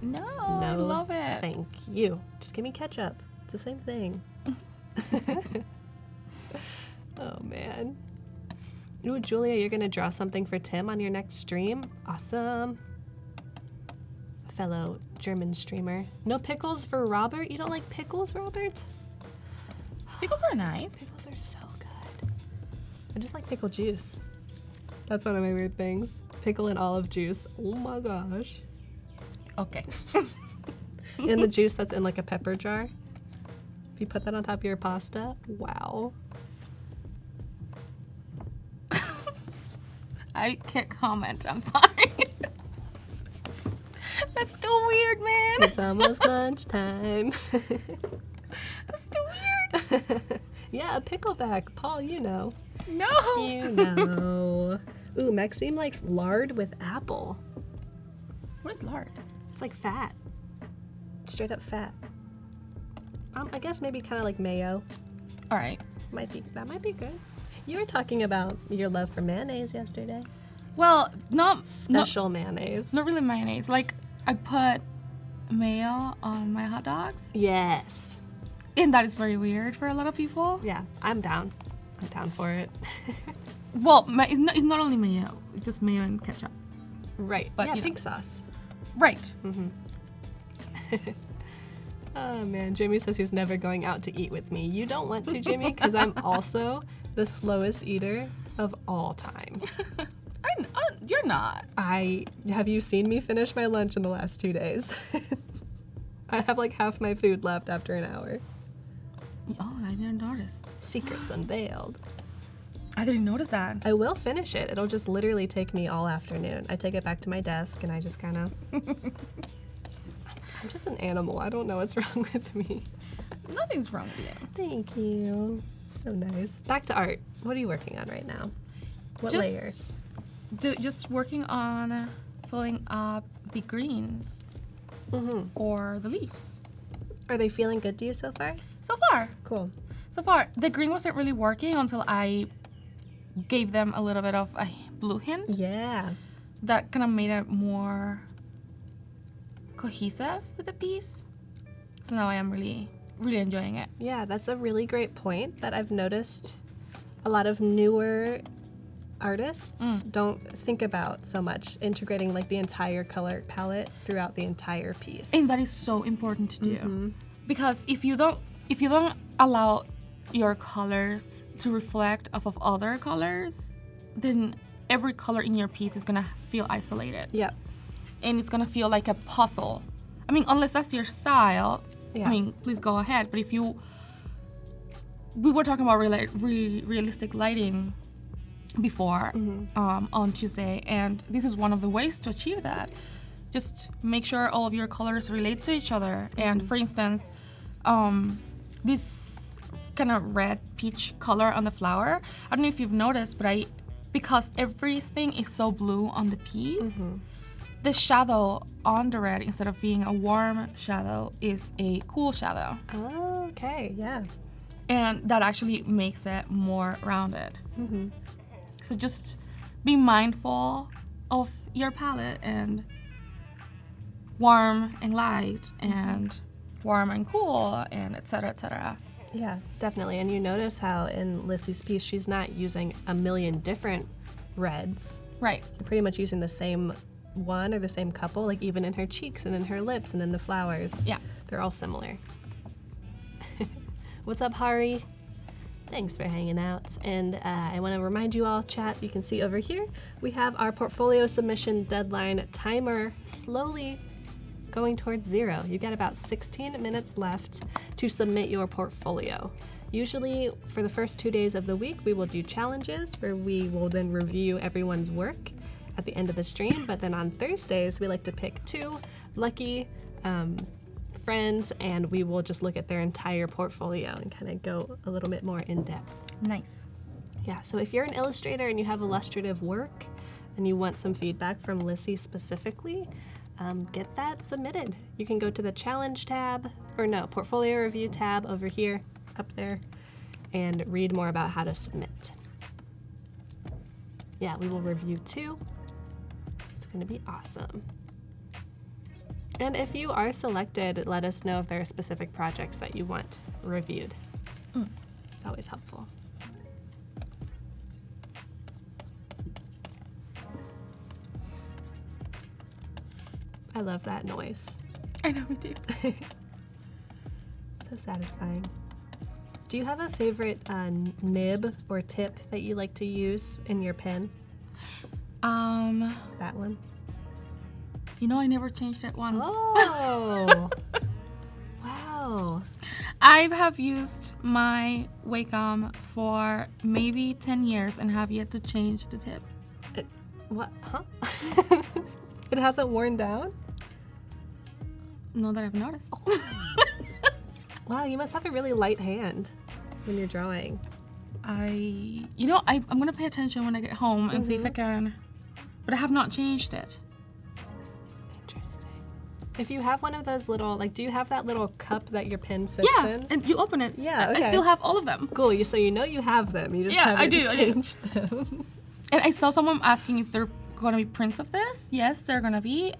No, I love it. Thank you. Just give me ketchup. It's the same thing. Oh man. Ooh, Julia, you're gonna draw something for Tim on your next stream? Awesome. A fellow German streamer. No pickles for Robert? You don't like pickles, Robert? Pickles are nice. Pickles are so good. I just like pickle juice. That's one of my weird things. Pickle and olive juice. Oh my gosh. Okay. And the juice that's in like a pepper jar. If you put that on top of your pasta, wow. I can't comment. I'm sorry. That's too weird, man. It's almost lunchtime. That's too weird. Yeah, a pickleback. Paul, you know. No. You know. Ooh, Maxime likes lard with apple. What is lard? It's like fat. Straight up fat. I guess maybe kind of like mayo. All right. That might be good. You were talking about your love for mayonnaise yesterday. Well, Special mayonnaise. not really mayonnaise. Like I put mayo on my hot dogs. Yes. And that is very weird for a lot of people. Yeah, I'm down. I'm down for it. Well, it's not only mayo. It's just mayo and ketchup. Right. But, yeah, you know. pink sauce. Right. Oh man, Jimmy says he's never going out to eat with me. You don't want to, Jimmy, because I'm also the slowest eater of all time. You're not. Have you seen me finish my lunch in the last 2 days? I have like half my food left after an hour. Oh, I didn't notice. Secrets unveiled. I didn't notice that. I will finish it. It'll just literally take me all afternoon. I take it back to my desk and I just kind of... I'm just an animal. I don't know what's wrong with me. Nothing's wrong with you. Thank you. So nice. Back to art. What are you working on right now? What layers? Just working on filling up the greens or the leaves. Are they feeling good to you so far? So far. Cool. So far. The green wasn't really working until I gave them a little bit of a blue hint. Yeah. That kind of made it more cohesive with the piece. So now I am really, really enjoying it. Yeah, that's a really great point that I've noticed a lot of newer artists don't think about so much, integrating like the entire color palette throughout the entire piece. And that is so important to do. Because if you don't allow your colors to reflect off of other colors, then every color in your piece is gonna feel isolated. Yep. And it's gonna feel like a puzzle. I mean, unless that's your style, Yeah. I mean, please go ahead. But if we were talking about realistic lighting before on Tuesday, and this is one of the ways to achieve that. Just make sure all of your colors relate to each other. And for instance, this kind of red peach color on the flower, I don't know if you've noticed, but because everything is so blue on the piece, the shadow on the red, instead of being a warm shadow, is a cool shadow. Oh, okay, yeah. And that actually makes it more rounded. So just be mindful of your palette and warm and light and warm and cool and etc. etc. Yeah, definitely. And you notice how in Lissy's piece, she's not using a million different reds. Right. You're pretty much using the same one or the same couple, like even in her cheeks and in her lips and in the flowers. Yeah. They're all similar. What's up, Hari? Thanks for hanging out. And I want to remind you all, chat, you can see over here, we have our portfolio submission deadline timer slowly going towards 0. You've got about 16 minutes left to submit your portfolio. Usually for the first 2 days of the week, we will do challenges where we will then review everyone's work at the end of the stream. But then on Thursdays, we like to pick 2 lucky friends, and we will just look at their entire portfolio and kind of go a little bit more in depth. Nice. Yeah, so if you're an illustrator and you have illustrative work and you want some feedback from Lissy specifically, get that submitted. You can go to the challenge tab, or no, portfolio review tab over here, up there, and read more about how to submit. Yeah, we will review too. It's gonna be awesome. And if you are selected, let us know if there are specific projects that you want reviewed. It's always helpful. I love that noise. I know we do. So satisfying. Do you have a favorite nib or tip that you like to use in your pen? That one. You know, I never changed it once. Oh! Wow. I have used my Wacom for maybe 10 years and have yet to change the tip. What? Huh? It hasn't worn down? Not that I've noticed. Wow, you must have a really light hand when you're drawing. I'm gonna pay attention when I get home and see if I can, but I have not changed it. Interesting. If you have one of those little, like, do you have that little cup that your pen sits in? And you open it. Yeah, okay. I still have all of them. Cool, so you know you have them. You just Yeah, haven't I do. changed them. And I saw someone asking if they're gonna be prints of this. Yes, they're gonna be.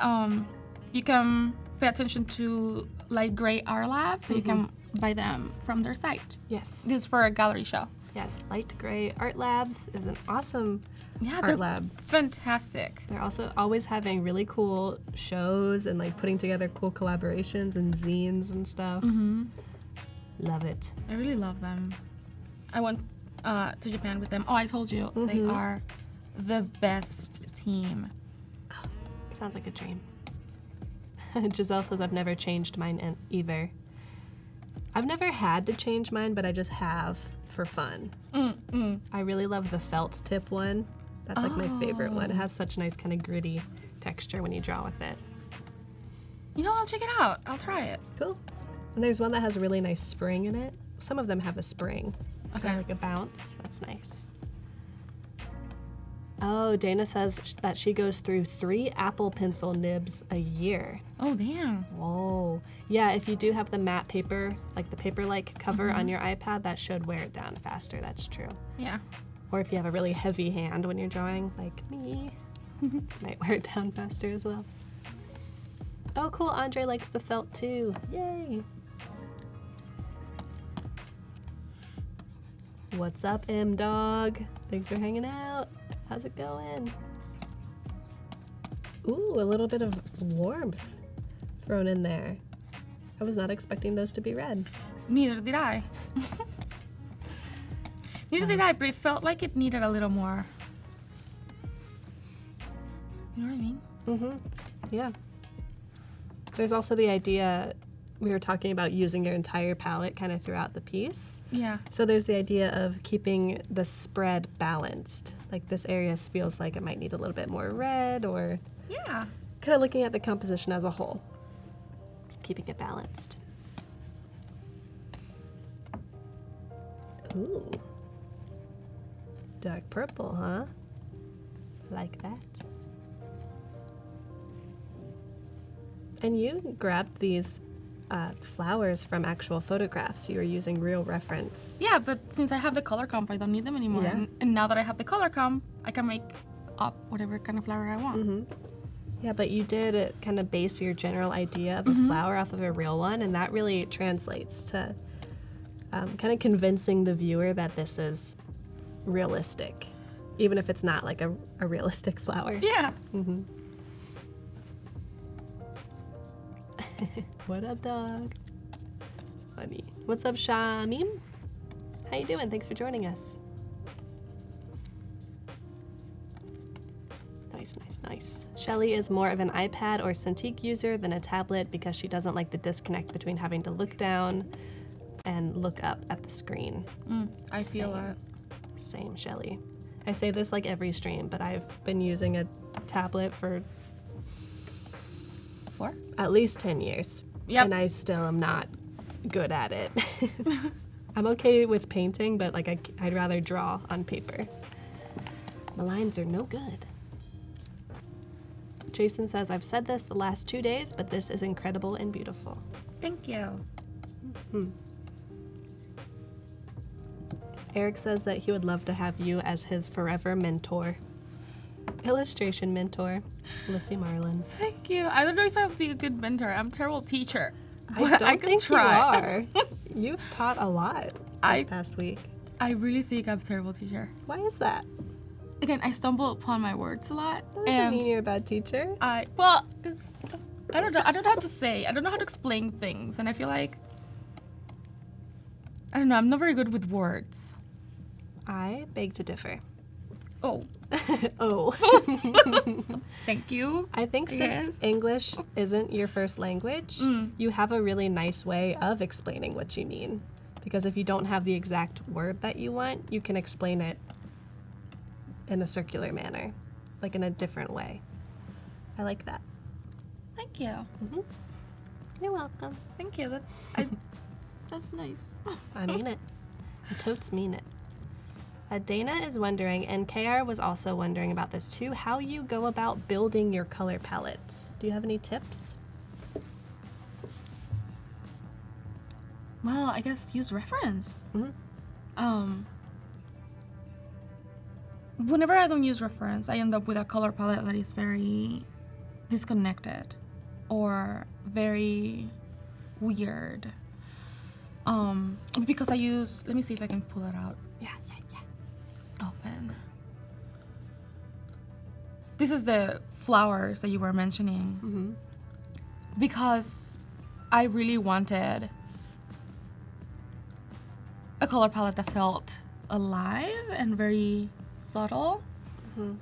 You can pay attention to light gray R Lab, so you can by them from their site. Yes. This is for a gallery show. Yes, Light Gray Art Labs is an awesome art they're lab. fantastic. They're also always having really cool shows and like putting together cool collaborations and zines and stuff. Mm-hmm. Love it. I really love them. I went to Japan with them. Oh, I told you, they are the best team. Sounds like a dream. Giselle says, I've never changed mine either. I've never had to change mine, but I just have for fun. I really love the felt tip one. That's like my favorite one. It has such nice kind of gritty texture when you draw with it. You know, I'll check it out. I'll try it. Cool. And there's one that has a really nice spring in it. Some of them have a spring. Okay. Kind of like a bounce. That's nice. Oh, Dana says that she goes through 3 Apple Pencil nibs a year. Oh, damn. Whoa. Yeah, if you do have the matte paper, like the paper-like cover on your iPad, that should wear it down faster. That's true. Yeah. Or if you have a really heavy hand when you're drawing, like me, might wear it down faster as well. Oh, cool. Andre likes the felt too. Yay. What's up, M-Dog? Thanks for hanging out. How's it going? Ooh, a little bit of warmth thrown in there. I was not expecting those to be red. Neither did I. Neither did I, but it felt like it needed a little more. You know what I mean? Mm-hmm. Yeah. There's also the idea, we were talking about using your entire palette kind of throughout the piece. Yeah. So there's the idea of keeping the spread balanced. Like this area feels like it might need a little bit more red, or Yeah. kind of looking at the composition as a whole. Keeping it balanced. Ooh. Dark purple, huh? Like that. And you grabbed these flowers from actual photographs. You were using real reference. Yeah, but since I have the color comp, I don't need them anymore. Yeah. And now that I have the color comp, I can make up whatever kind of flower I want. Yeah, but you did kind of base your general idea of a flower off of a real one, and that really translates to kind of convincing the viewer that this is realistic, even if it's not like a realistic flower. Yeah. What up, dog? Funny. What's up, Shamim? How you doing? Thanks for joining us. Nice, nice, nice. Shelly is more of an iPad or Cintiq user than a tablet because she doesn't like the disconnect between having to look down and look up at the screen. I feel that. Same, Shelly. I say this like every stream, but I've been using a tablet for 4? at least 10 years. Yep. And I still am not good at it. I'm okay with painting, but like I'd rather draw on paper. My lines are no good. Jason says, I've said this the last 2 days, but this is incredible and beautiful. Thank you. Eric says that he would love to have you as his forever mentor. Illustration mentor, Lissy Marlin. Thank you. I don't know if I would be a good mentor. I'm a terrible teacher. I But don't can think try. you are. You've taught a lot this past week. I really think I'm a terrible teacher. Why is that? Again, I stumble upon my words a lot. That doesn't mean you're a bad teacher. I don't know. I don't know how to say. I don't know how to explain things, and I feel like I don't know. I'm not very good with words. I beg to differ. Oh, Oh. thank you. I think since Yes. English isn't your first language, you have a really nice way of explaining what you mean. Because if you don't have the exact word that you want, you can explain it in a circular manner, like in a different way. I like that. Thank you. You're welcome. Thank you. That's nice. I mean it. I totes mean it. Dana is wondering, and KR was also wondering about this too, how you go about building your color palettes. Do you have any tips? Well, I guess use reference. Whenever I don't use reference, I end up with a color palette that is very disconnected or very weird. Because I use, let me see if I can pull it out. Yeah. Open. This is the flowers that you were mentioning. Mm-hmm. Because I really wanted a color palette that felt alive and very subtle. Mm-hmm.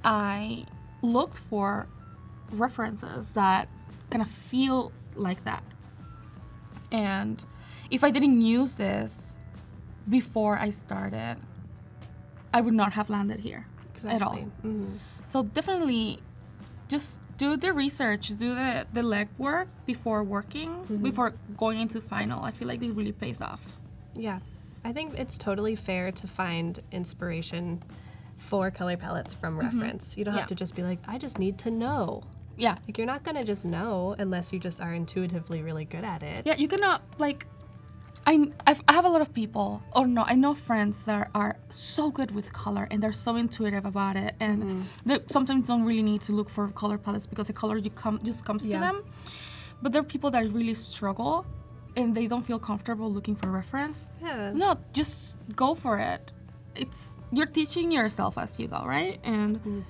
I looked for references that kind of feel like that. And if I didn't use this before I started, I would not have landed here at all. Mm-hmm. So definitely just do the research, do the legwork before working, before going into final. I feel like it really pays off. Yeah. I think it's totally fair to find inspiration for color palettes from reference. You don't have to just be like, I just need to know. Yeah. Like, you're not going to just know unless you just are intuitively really good at it. Yeah, you cannot, like, I have a lot of people, or no, I know friends that are so good with color and they're so intuitive about it, and they sometimes don't really need to look for color palettes because the color just comes to them. But there are people that really struggle and they don't feel comfortable looking for reference. Yeah. No, just go for it. You're teaching yourself as you go, right? And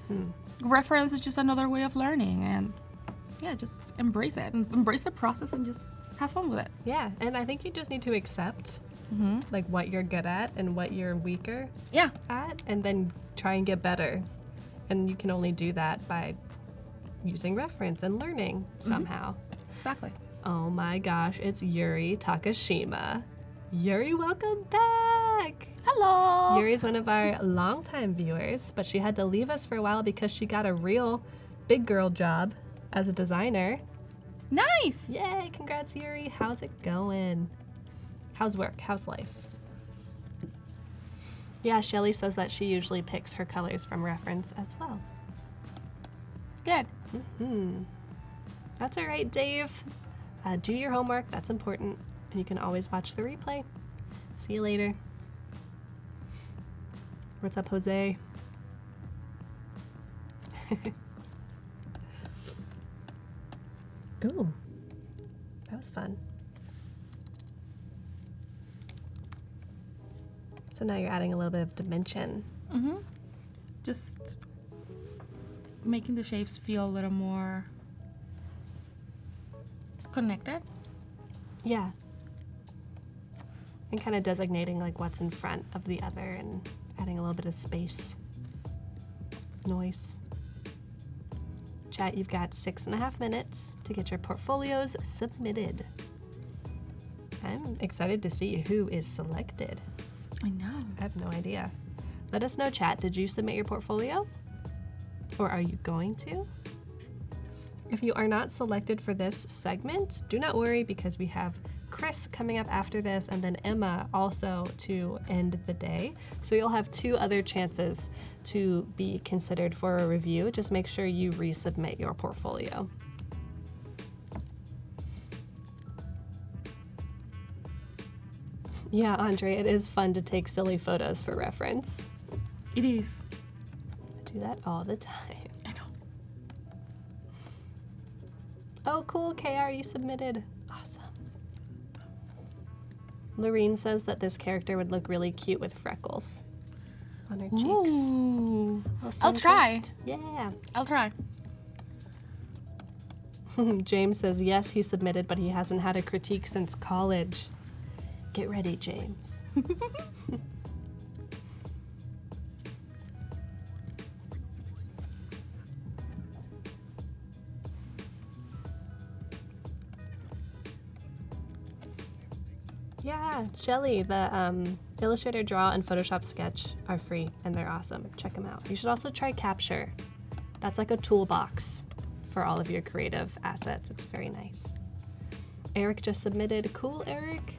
reference is just another way of learning, and yeah, just embrace it and embrace the process and just have fun with it. Yeah, and I think you just need to accept like what you're good at and what you're weaker at, and then try and get better. And you can only do that by using reference and learning somehow. Exactly. Oh my gosh, it's Yuri Takashima. Yuri, welcome back! Hello! Yuri's one of our longtime viewers, but she had to leave us for a while because she got a real big girl job as a designer. Nice! Yay, congrats, Yuri. How's it going? How's work? How's life? Yeah, Shelly says that she usually picks her colors from reference as well. Good. That's all right, Dave. Do your homework. That's important. And you can always watch the replay. See you later. What's up, Jose? Ooh, that was fun. So now you're adding a little bit of dimension. Just making the shapes feel a little more connected. Yeah. And kind of designating like what's in front of the other and adding a little bit of space. Noise. Chat, you've got 6.5 minutes to get your portfolios submitted. I'm excited to see who is selected. I know. I have no idea. Let us know, chat. Did you submit your portfolio? Or are you going to? If you are not selected for this segment, do not worry because we have Chris coming up after this and then Emma also to end the day. So you'll have 2 other chances to be considered for a review. Just make sure you resubmit your portfolio. Yeah, Andre, it is fun to take silly photos for reference. It is. I do that all the time. I know. Oh, cool, KR, you submitted. Awesome. Lorene says that this character would look really cute with freckles on her cheeks. Ooh. Little I'll try. sun-kissed. Yeah. I'll try. James says yes, he submitted, but he hasn't had a critique since college. Get ready, James. Yeah, Shelly, the Illustrator Draw and Photoshop Sketch are free and they're awesome. Check them out. You should also try Capture. That's like a toolbox for all of your creative assets. It's very nice. Eric just submitted. Cool, Eric.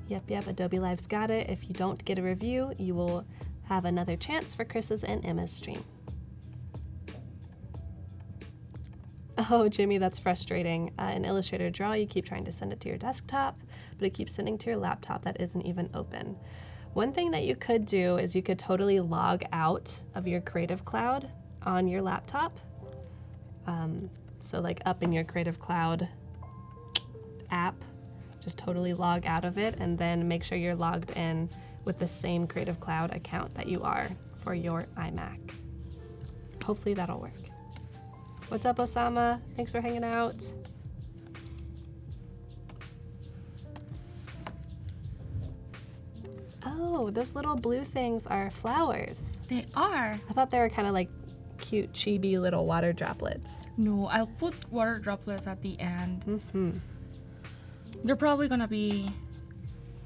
Yep, Adobe Live's got it. If you don't get a review, you will have another chance for Chris's and Emma's stream. Oh, Jimmy, that's frustrating. In Illustrator Draw, you keep trying to send it to your desktop, but it keeps sending to your laptop that isn't even open. One thing that you could do is you could totally log out of your Creative Cloud on your laptop. So like up in your Creative Cloud app, just totally log out of it and then make sure you're logged in with the same Creative Cloud account that you are for your iMac. Hopefully that'll work. What's up, Osama? Thanks for hanging out. Oh, those little blue things are flowers. They are. I thought they were kind of like cute, chibi little water droplets. No, I'll put water droplets at the end. Mm-hmm. They're probably gonna be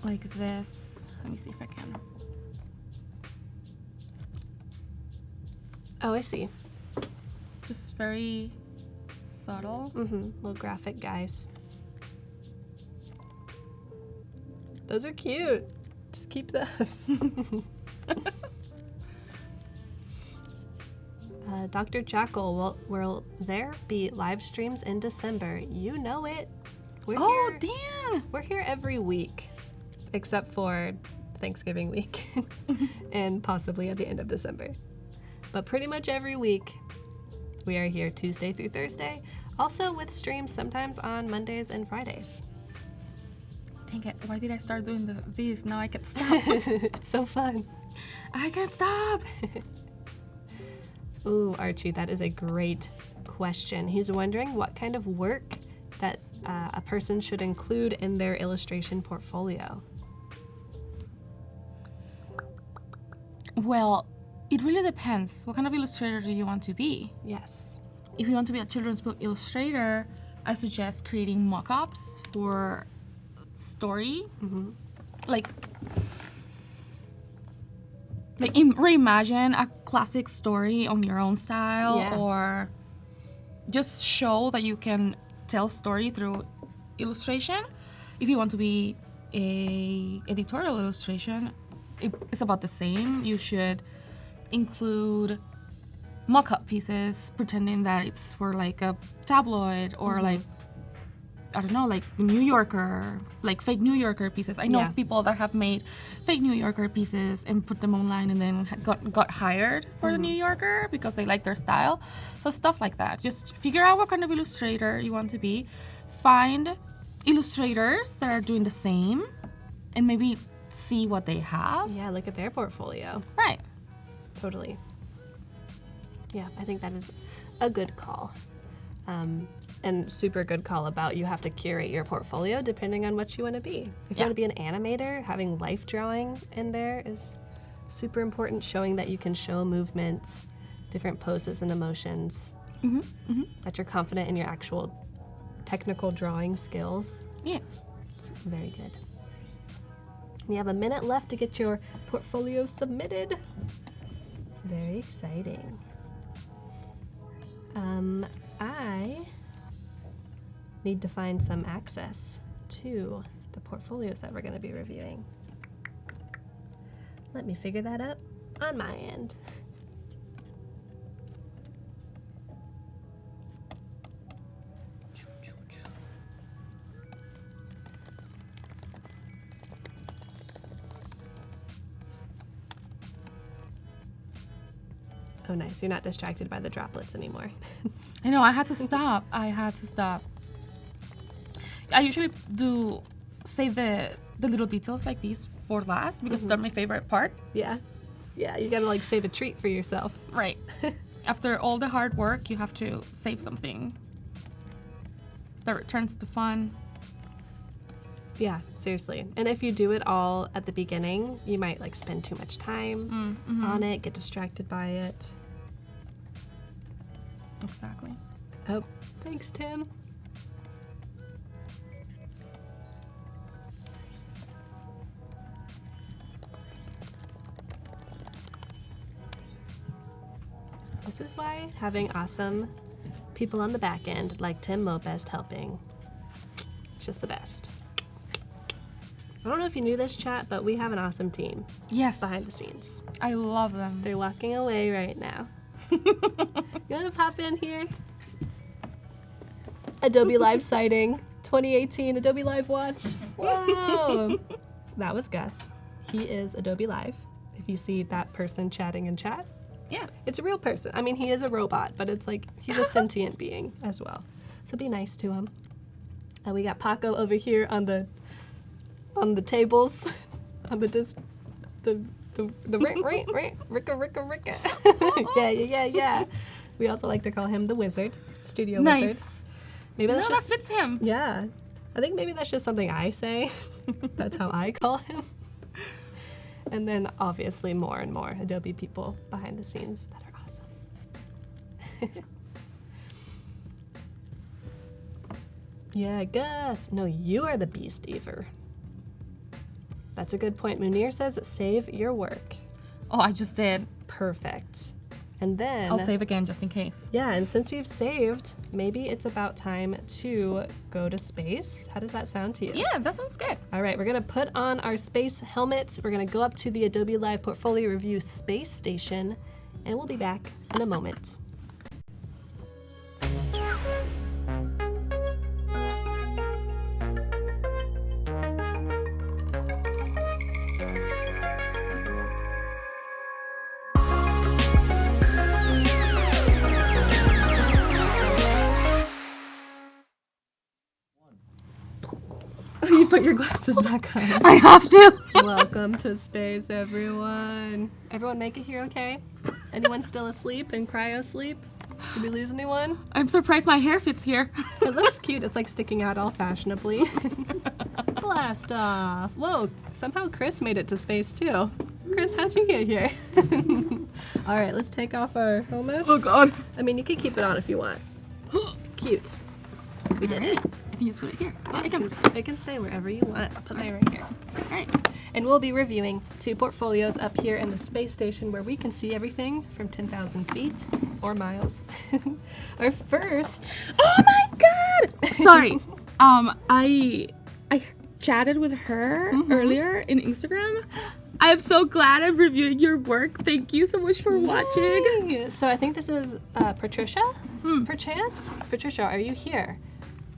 like this. Let me see if I can. Oh, I see. Just very subtle. Mm-hmm. Little graphic guys. Those are cute. Just keep those. Dr. Jackal, will there be live streams in December? You know it. We're here. Damn! We're here every week, except for Thanksgiving week and possibly at the end of December. But pretty much every week, we are here Tuesday through Thursday, also with streams sometimes on Mondays and Fridays. Dang it, why did I start doing these? Now I can't stop. It's so fun. I can't stop! Ooh, Archie, that is a great question. He's wondering what kind of work that a person should include in their illustration portfolio. Well, it really depends. What kind of illustrator do you want to be? Yes. If you want to be a children's book illustrator, I suggest creating mock-ups for story. Mm-hmm. Like reimagine a classic story on your own style, Yeah. or just show that you can tell story through illustration. If you want to be a editorial illustration, it's about the same. You should include mock-up pieces pretending that it's for like a tabloid or like, I don't know, like New Yorker, like fake New Yorker pieces. I know Yeah. of people that have made fake New Yorker pieces and put them online and then got hired for the New Yorker because they like their style. So stuff like that. Just figure out what kind of illustrator you want to be. Find illustrators that are doing the same and maybe see what they have. Yeah, look at their portfolio. Right. Totally. Yeah, I think that is a good call. And super good call about you have to curate your portfolio depending on what you want to be. If you want to be an animator, having life drawing in there is super important, showing that you can show movement, different poses and emotions, that you're confident in your actual technical drawing skills. Yeah. It's very good. We have a minute left to get your portfolio submitted. Very exciting. I need to find some access to the portfolios that we're going to be reviewing. Let me figure that out on my end. Oh, nice. You're not distracted by the droplets anymore. I know, I had to stop. I usually do save the little details like these for last because they're my favorite part. Yeah. Yeah, you gotta like save a treat for yourself. Right. After all the hard work, you have to save something that returns to fun. Yeah, seriously. And if you do it all at the beginning, you might like spend too much time on it, get distracted by it. Exactly. Oh, thanks, Tim. This is why having awesome people on the back end like Tim Mobest helping, it's just the best. I don't know if you knew this, chat, but we have an awesome team Yes. behind the scenes. I love them. They're walking away right now. You wanna pop in here? Adobe Live sighting, 2018 Adobe Live watch. Whoa! That was Gus. he is Adobe Live. If you see that person chatting in chat, Yeah. it's a real person. I mean, he is a robot, but it's like he's a sentient being as well. So be nice to him. And we got Paco over here on the tables, on the Ricka. Yeah. We also like to call him the wizard, studio wizard. Nice. Maybe that's That just fits him. yeah. I think maybe that's just something I say. That's how I call him. And then obviously more and more Adobe people behind the scenes that are awesome. Yeah, Gus. No, you are the beast eater. That's a good point. Munir says save your work. Oh, I just did. Perfect. And then I'll save again just in case. yeah, and since you've saved, maybe it's about time to go to space. How does that sound to you? Yeah, that sounds good. All right, we're gonna put on our space helmets. We're gonna go up to the Adobe Live Portfolio Review Space Station, and we'll be back in a moment. You put your glasses back on. I have to. Welcome to space, everyone. Everyone make it here okay? Anyone still asleep in cryo sleep? Did we lose anyone? I'm surprised my hair fits here. It looks cute. It's like sticking out all fashionably. Blast off. Whoa, somehow Chris made it to space too. Chris, how'd you get here? All right, let's take off our helmets. Oh God. I mean, you can keep it on if you want. Cute. We did it. I can just put it here. It can stay wherever you want. I'll put mine right here. All right. And we'll be reviewing 2 portfolios up here in the space station where we can see everything from 10,000 feet or miles. Our first. Oh my God. Sorry. I chatted with her earlier in Instagram. I'm so glad I'm reviewing your work. Thank you so much for watching. Yay. So I think this is Patricia, perchance? Patricia, are you here?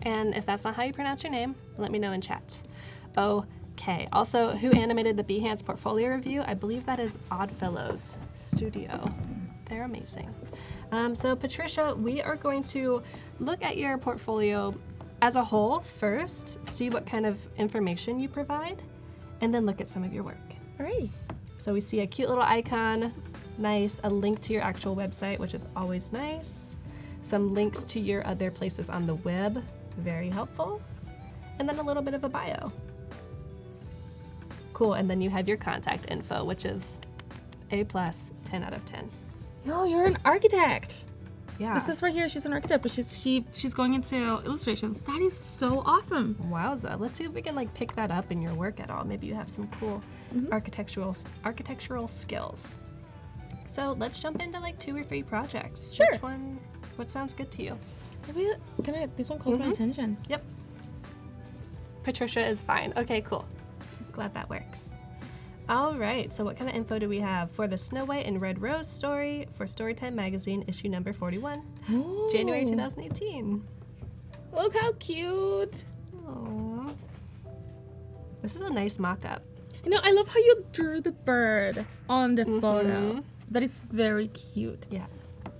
And if that's not how you pronounce your name, let me know in chat. Okay. Also, who animated the Behance portfolio review? I believe that is Oddfellows Studio. They're amazing. So Patricia, we are going to look at your portfolio as a whole first, see what kind of information you provide, and then look at some of your work. All right. So we see a cute little icon, nice, a link to your actual website, which is always nice, some links to your other places on the web, very helpful, and then a little bit of a bio. Cool, and then you have your contact info, which is A+, 10 out of 10. Yo, you're an architect. Yeah. This is right here. She's an architect, but she's going into illustrations. That is so awesome. Wowza. Let's see if we can like pick that up in your work at all. Maybe you have some cool architectural skills. So let's jump into like 2 or 3 projects. Sure. What sounds good to you? Maybe this one calls my attention. Yep. Patricia is fine. Okay, cool. Glad that works. All right, so what kind of info do we have for the Snow White and Red Rose story for Storytime Magazine, issue number 41, Ooh. January 2018? Look how cute. Aww. This is a nice mock-up. You know, I love how you drew the bird on the photo. That is very cute. Yeah.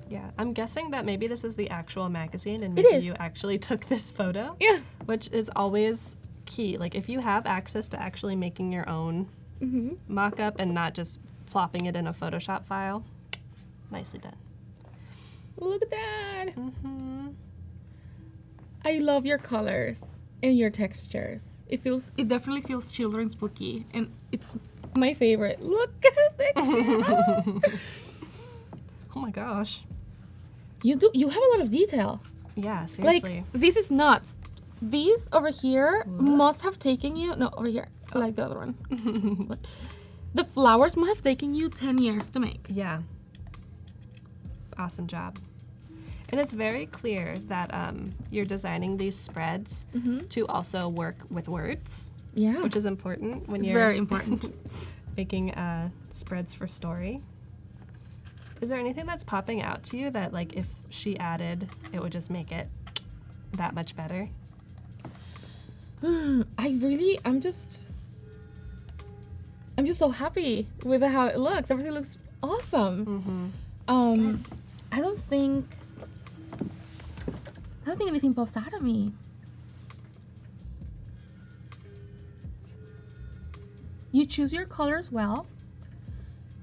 Yeah, I'm guessing that maybe this is the actual magazine and It maybe is. you actually took this photo. Yeah. Which is always key. Like if you have access to actually making your own mock-up and not just plopping it in a Photoshop file, nicely done. Look at that. I love your colors and your textures. It definitely feels children's booky, and it's my favorite. Look at that. Oh my gosh. You have a lot of detail. Yeah, seriously. Like, this is nuts. These over here must have taken you, no, over here, I like the other one. The flowers must have taken you 10 years to make. Yeah. Awesome job. And it's very clear that you're designing these spreads to also work with words. Yeah. Which is important when It's you're very important. making spreads for story. Is there anything that's popping out to you that, like, if she added, it would just make it that much better? I'm just so happy with how it looks. Everything looks awesome. I don't think anything pops out of me. You choose your colors well.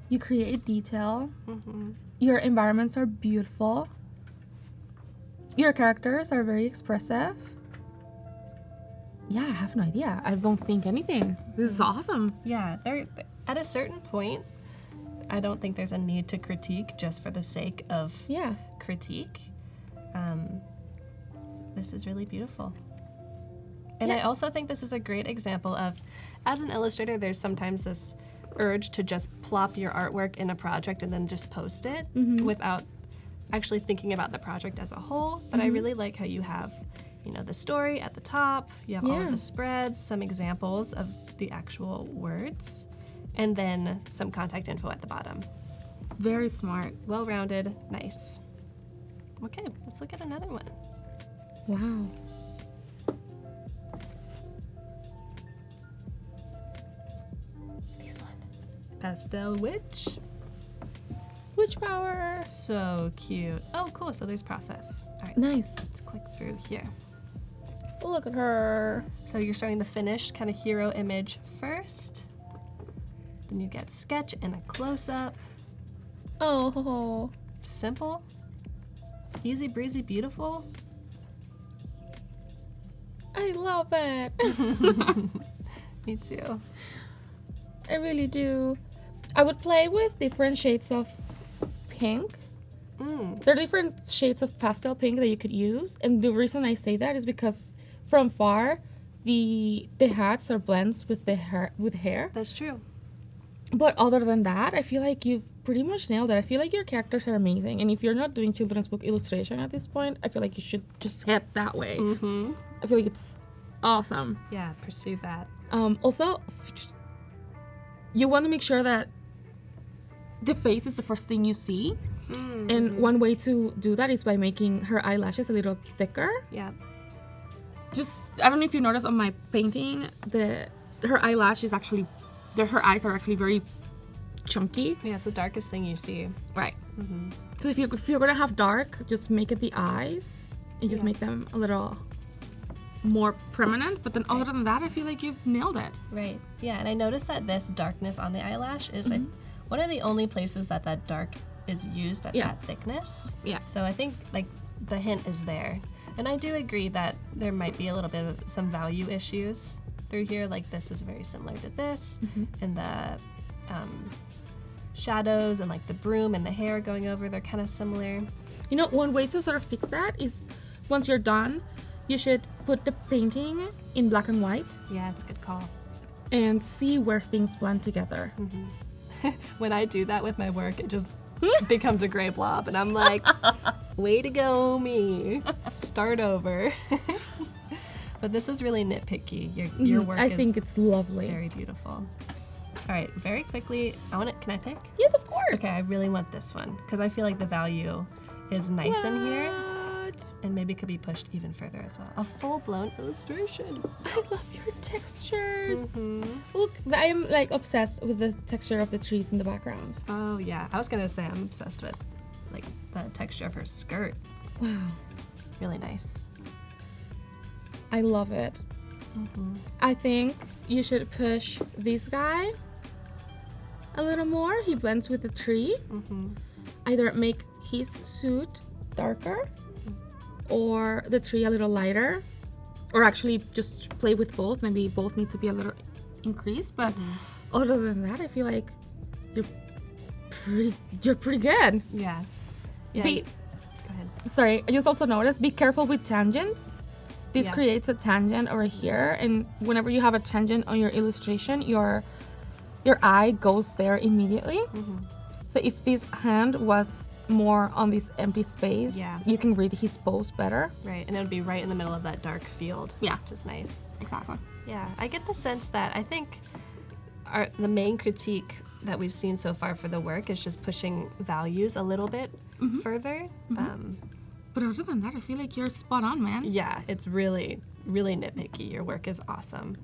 You create detail. Your environments are beautiful. Your characters are very expressive. Yeah, I have no idea. I don't think anything. This is awesome. Yeah, there at a certain point, I don't think there's a need to critique just for the sake of critique. This is really beautiful. And I also think this is a great example of, as an illustrator, there's sometimes this urge to just plop your artwork in a project and then just post it without actually thinking about the project as a whole. But I really like how you have, you know, the story at the top, you have all of the spreads, some examples of the actual words, and then some contact info at the bottom. Very smart. Well-rounded, nice. Okay, let's look at another one. Wow. This one. Pastel Witch. Witch power. So cute. Oh, cool, so there's process. All right, Nice. let's click through here. Look at her. So you're showing the finished kind of hero image first. Then you get sketch and a close-up. Oh. Simple. Easy breezy, beautiful. I love it. Me too. I really do. I would play with different shades of pink. There are different shades of pastel pink that you could use, and the reason I say that is because from far, the hats are blends with the hair. That's true. But other than that, I feel like you've pretty much nailed it. I feel like your characters are amazing, and if you're not doing children's book illustration at this point, I feel like you should just head that way. I feel like it's awesome. Yeah, pursue that. Also, you want to make sure that the face is the first thing you see. And one way to do that is by making her eyelashes a little thicker. Yeah. Just, I don't know if you notice on my painting, her eyelash is actually, her eyes are actually very chunky. Yeah, it's the darkest thing you see. Right. So if you're gonna have dark, just make it the eyes and just make them a little more prominent. But then other than that, I feel like you've nailed it. Right. Yeah, and I noticed that this darkness on the eyelash is like one of the only places that dark is used at that thickness. Yeah. So I think like the hint is there. And I do agree that there might be a little bit of some value issues through here. Like this is very similar to this, and the shadows and like the broom and the hair going over, they're kind of similar. You know, one way to sort of fix that is once you're done, you should put the painting in black and white. Yeah, it's a good call. And see where things blend together. When I do that with my work, it just becomes a gray blob, and I'm like, way to go, me. Start over. But this is really nitpicky. Your work I is think it's lovely. very beautiful. All right, very quickly, can I pick? Yes, of course. Okay, I really want this one because I feel like the value is nice in here and maybe could be pushed even further as well. A full-blown illustration. I love your textures. Look, I am like obsessed with the texture of the trees in the background. Oh yeah, I was gonna say I'm obsessed with like the texture of her skirt. Wow. Really nice. I love it. I think you should push this guy a little more. He blends with the tree. Either make his suit darker or the tree a little lighter, or actually just play with both. Maybe both need to be a little increased, but other than that, I feel like you're pretty good. Yeah. Go ahead. Sorry, I just also noticed, be careful with tangents. This creates a tangent over here, and whenever you have a tangent on your illustration, your eye goes there immediately. So if this hand was more on this empty space, you can read his pose better. Right, and it would be right in the middle of that dark field. Yeah. Which is nice. Exactly. Yeah, I get the sense that I think the main critique that we've seen so far for the work is just pushing values a little bit further. But other than that, I feel like you're spot on, man. Yeah, it's really, really nitpicky. Your work is awesome.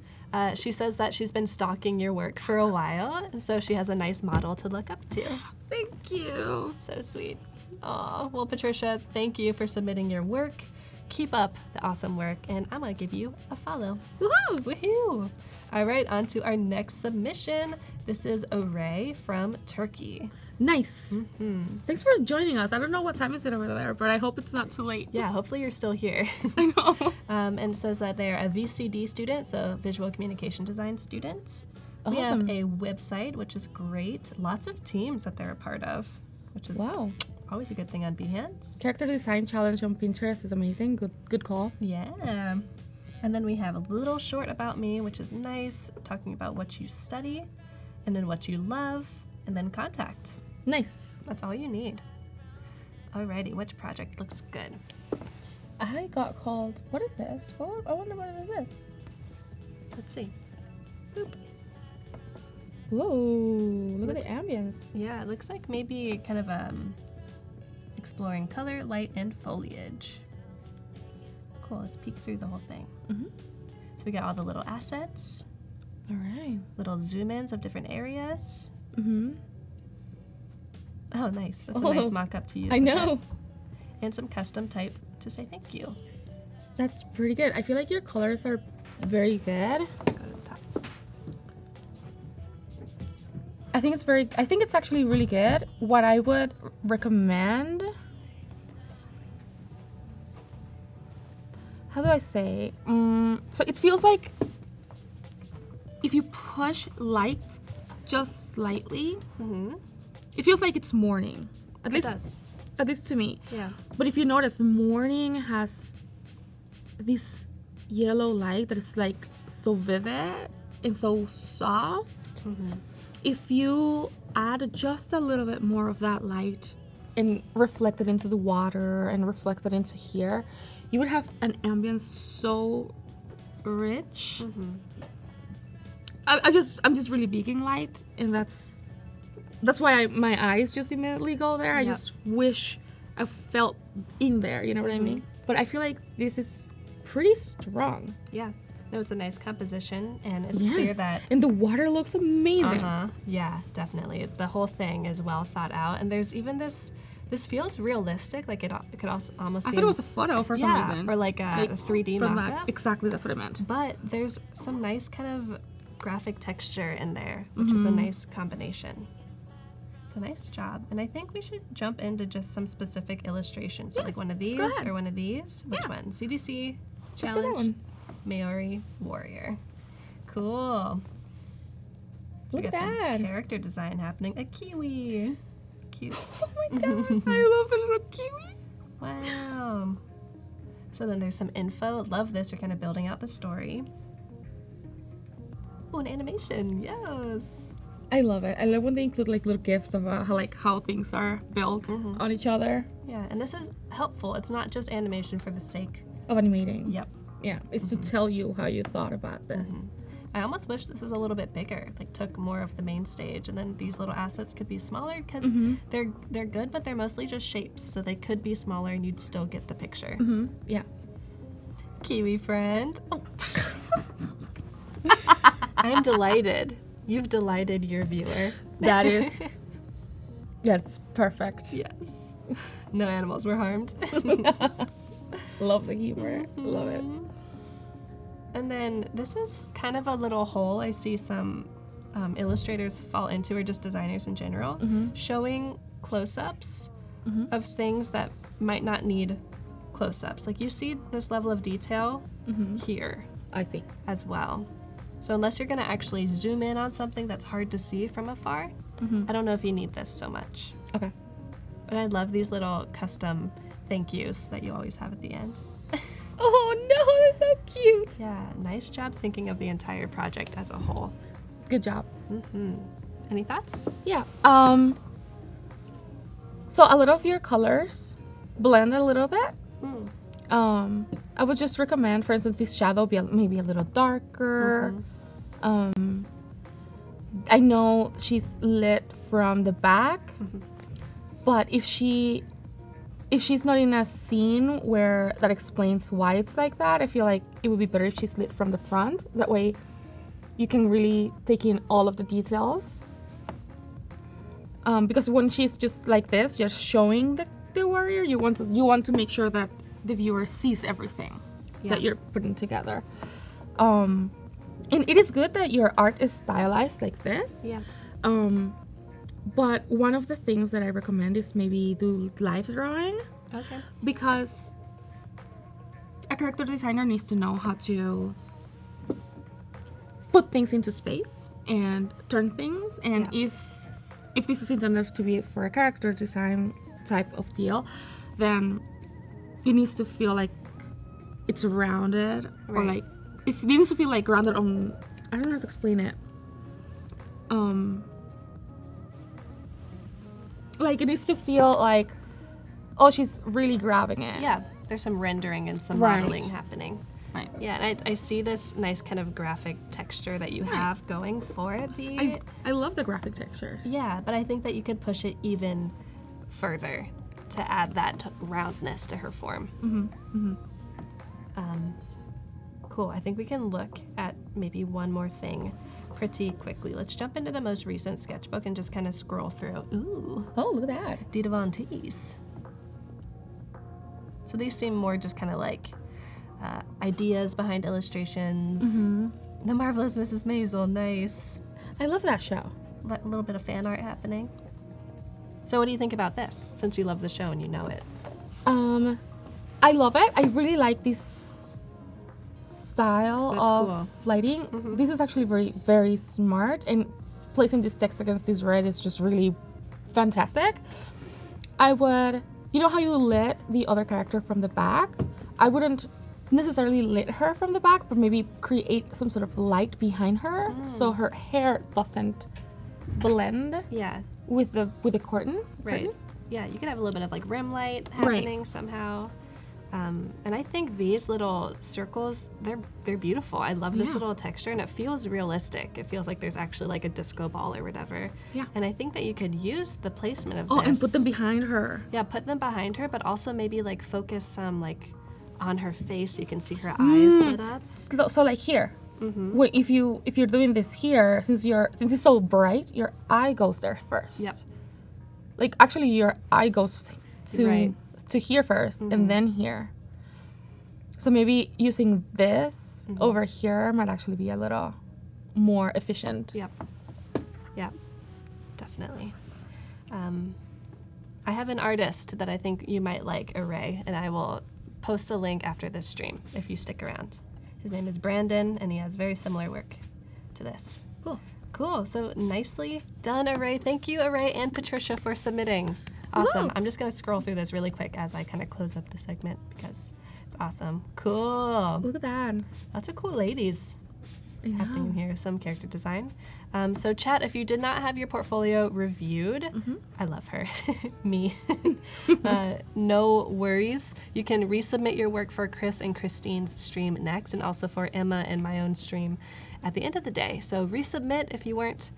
She says that she's been stalking your work for a while, so she has a nice model to look up to. Thank you. So sweet. Aw, well, Patricia, thank you for submitting your work. Keep up the awesome work, and I'm gonna give you a follow. Woohoo! Woohoo! All right, on to our next submission. This is Array from Turkey. Nice. Thanks for joining us. I don't know what time is it over there, but I hope it's not too late. Yeah, hopefully you're still here. I know. And it says that they're a VCD student, so visual communication design student. We have Awesome. a website, which is great. Lots of teams that they're a part of, which is Wow. always a good thing on Behance. Character design challenge on Pinterest is amazing. Good call. Yeah. And then we have a little short about me, which is nice, talking about what you study, and then what you love, and then contact. Nice. That's all you need. Alrighty, which project looks good? I got called. What is this? I wonder what this is. Let's see. Whoa! Look at the ambience. Yeah, it looks like maybe kind of exploring color, light, and foliage. Cool, let's peek through the whole thing. So we got all the little assets, All right. little zoom-ins of different areas. Mm-hmm. Oh, nice. That's a nice mock-up to use. I with know. it. And some custom type to say thank you. That's pretty good. I feel like your colors are very good. Go to the top. I think it's actually really good. What I would recommend, how do I say? So it feels like if you push light just slightly, it feels like it's morning. At It does. least to me. Yeah. But if you notice, morning has this yellow light that is like so vivid and so soft. If you add just a little bit more of that light and reflect it into the water and reflect it into here, you would have an ambience so rich. I'm just really big in light, and that's why my eyes just immediately go there. I Yep. just wish I felt in there, you know what I mean? But I feel like this is pretty strong. Yeah. No, it's a nice composition, and it's clear that And the water looks amazing. yeah, definitely. The whole thing is well thought out, and there's even this feels realistic. Like it could also almost I be thought it was a photo for some reason. or like a 3D from mock-up. that. Exactly, that's what I meant. But there's some nice kind of graphic texture in there, which is a nice combination. So nice job. And I think we should jump into just some specific illustrations. So Yes, like one of let's these go ahead. or one of these. Which Yeah. one? CDC, Let's go that Challenge, one. Maori, Warrior. Cool. So we Look got at some that. character design happening. A kiwi. Cute. Oh my god, I love the little kiwi. Wow. So then there's some info. Love this. You're kind of building out the story. Oh, an animation. Yes. I love it. I love when they include like little gifs of how things are built on each other. Yeah, and this is helpful. It's not just animation for the sake. Of animating. Yep. Yeah, it's to tell you how you thought about this. I almost wish this was a little bit bigger, like took more of the main stage, and then these little assets could be smaller because they're good, but they're mostly just shapes, so they could be smaller and you'd still get the picture. Yeah. Kiwi friend. Oh. I'm delighted. You've delighted your viewer. That's perfect. Yes. No animals were harmed. Love the humor. Love it. And then this is kind of a little hole I see some illustrators fall into, or just designers in general, showing close-ups of things that might not need close-ups. Like you see this level of detail here I see. as well. So unless you're going to actually zoom in on something that's hard to see from afar, I don't know if you need this so much. Okay. But I love these little custom thank yous that you always have at the end. Oh no, that's so cute. Yeah, nice job thinking of the entire project as a whole. Good job. Any thoughts? Yeah. So a lot of your colors blend a little bit. I would just recommend, for instance, this shadow be maybe a little darker. I know she's lit from the back, but if she if she's not in a scene where that explains why it's like that, I feel like it would be better if she's lit from the front. That way you can really take in all of the details. Because when she's just like this, just showing the warrior, you want to make sure that the viewer sees everything that you're putting together. And it is good that your art is stylized like this. Yeah. But one of the things that I recommend is maybe do live drawing. Okay. Because a character designer needs to know how to put things into space and turn things. And if this is intended to be for a character design type of deal, then it needs to feel like it's rounded, or like it needs to feel like grounded on. I don't know how to explain it. Like it needs to feel like, oh, she's really grabbing it. Yeah, there's some rendering and some modeling happening. Right. Yeah, and I see this nice kind of graphic texture that you have going for it. I love the graphic textures. Yeah, but I think that you could push it even further to add that roundness to her form. Cool. I think we can look at maybe one more thing pretty quickly. Let's jump into the most recent sketchbook and just kind of scroll through. Ooh. Oh, look at that. Dita Von Teese. So these seem more just kind of like ideas behind illustrations. The Marvelous Mrs. Maisel, nice. I love that show. A little bit of fan art happening. So what do you think about this, since you love the show and you know it? I love it. I really like this style of lighting. This is actually very, very smart, and placing this text against this red is just really fantastic. I would, you know how you lit the other character from the back? I wouldn't necessarily lit her from the back, but maybe create some sort of light behind her so her hair doesn't blend with the curtain. Right. Yeah, you could have a little bit of like rim light happening somehow. And I think these little circles, they're beautiful. I love this little texture, and it feels realistic. It feels like there's actually like a disco ball or whatever. Yeah. And I think that you could use the placement of this. Oh, and put them behind her. Yeah, put them behind her, but also maybe like focus some like on her face so you can see her eyes lit up. So like here. Wait, if you're doing this here, since it's so bright, your eye goes there first. Yep. Like actually, your eye goes to here first, and then here. So maybe using this over here might actually be a little more efficient. Yep. Definitely. I have an artist that I think you might like, Array, and I will post a link after this stream if you stick around. His name is Brandon, and he has very similar work to this. Cool. So nicely done, Array. Thank you, Array and Patricia, for submitting. Awesome. I'm just going to scroll through this really quick as I kind of close up the segment because it's awesome. Cool. Look at that. Lots of cool ladies happening here. Some character design. So chat, if you did not have your portfolio reviewed, I love her. Me. No worries. You can resubmit your work for Chris and Christine's stream next, and also for Emma and my own stream at the end of the day. So resubmit if you weren't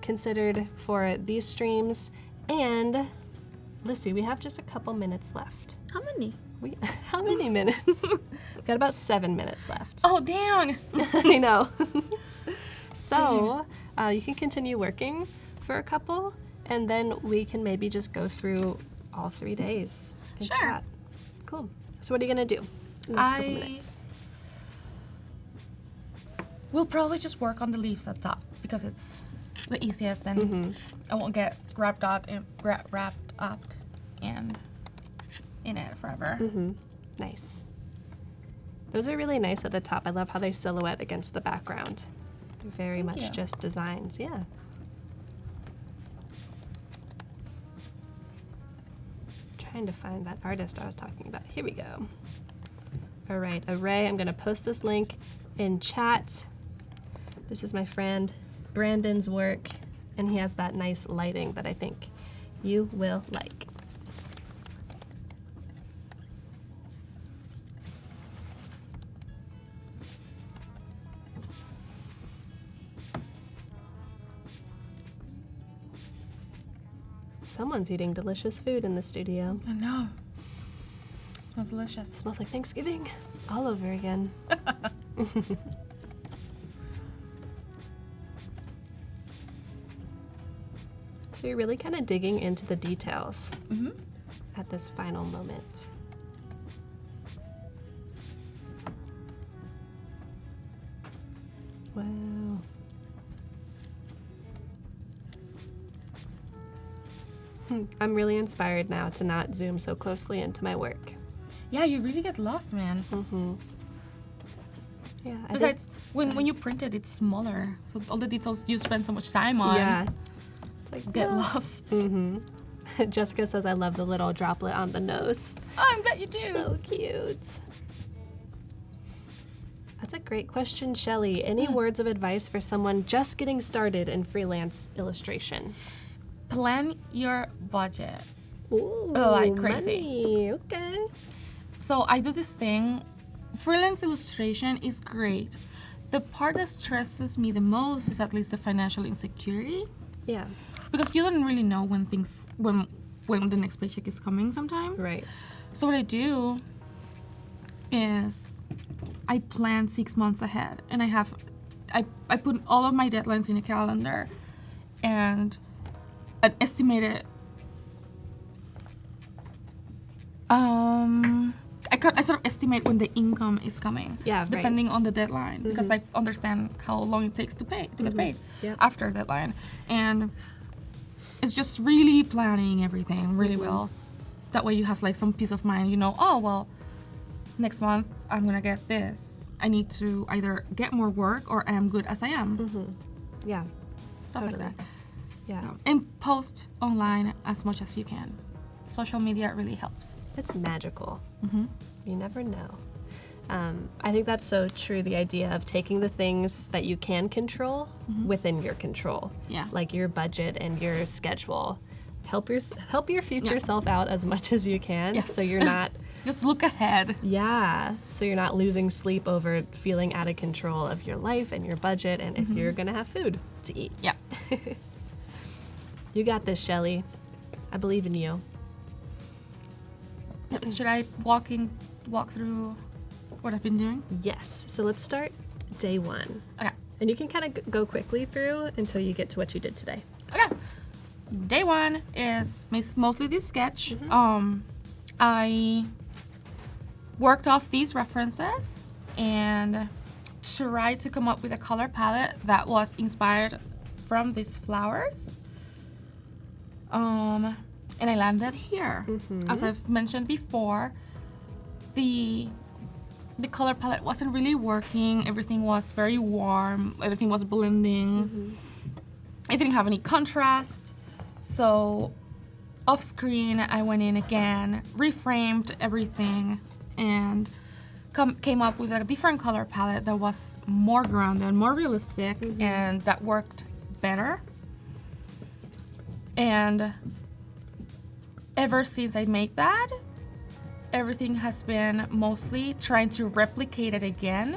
considered for these streams. And Lissy, we have just a couple minutes left. How many? How many minutes? Got about 7 minutes left. Oh, dang. I know. So you can continue working for a couple, and then we can maybe just go through all 3 days in chat. Cool. So what are you going to do in the next couple minutes? We'll probably just work on the leaves at top because it's the easiest, and I won't get wrapped up and in it forever. Nice. Those are really nice at the top. I love how they silhouette against the background. They're very much just designs. Yeah. Trying to find that artist I was talking about. Here we go. All right, Array, I'm going to post this link in chat. This is my friend Brandon's work, and he has that nice lighting that I think you will like. Someone's eating delicious food in the studio. I know. It smells delicious. It smells like Thanksgiving all over again. So you're really kind of digging into the details at this final moment. Wow. I'm really inspired now to not zoom so closely into my work. Yeah, you really get lost, man. Yeah. Besides, when you print it, it's smaller. So all the details you spend so much time on. Yeah. It's like, Get lost. Jessica says, I love the little droplet on the nose. Oh, I bet you do. So cute. That's a great question, Shelley. Any words of advice for someone just getting started in freelance illustration? Plan your budget. Ooh, like crazy. Money. Okay. So I do this thing. Freelance illustration is great. The part that stresses me the most is at least the financial insecurity. Yeah. Because you don't really know when the next paycheck is coming sometimes. Right. So what I do is I plan 6 months ahead, and I put all of my deadlines in a calendar and an estimated I sort of estimate when the income is coming. Yeah, depending on the deadline, because I understand how long it takes to get paid after deadline, and it's just really planning everything really well. That way you have like some peace of mind. You know, oh well, next month I'm gonna get this. I need to either get more work or I am good as I am. Yeah. Stuff Totally. like that. Yeah. So, and post online as much as you can. Social media really helps. It's magical. You never know. I think that's so true, the idea of taking the things that you can control within your control. Yeah. Like your budget and your schedule. Help your future self out as much as you can. Yes. So you're not... Just look ahead. Yeah. So you're not losing sleep over feeling out of control of your life and your budget and if you're going to have food to eat. Yeah. You got this, Shelley. I believe in you. Should I walk through what I've been doing? Yes. So let's start day one. Okay. And you can kind of go quickly through until you get to what you did today. Okay. Day one is mostly this sketch. I worked off these references and tried to come up with a color palette that was inspired from these flowers. And I landed here. As I've mentioned before, the color palette wasn't really working. Everything was very warm. Everything was blending. I didn't have any contrast. So off screen, I went in again, reframed everything, and came up with a different color palette that was more grounded, more realistic, and that worked better. And ever since I made that, everything has been mostly trying to replicate it again,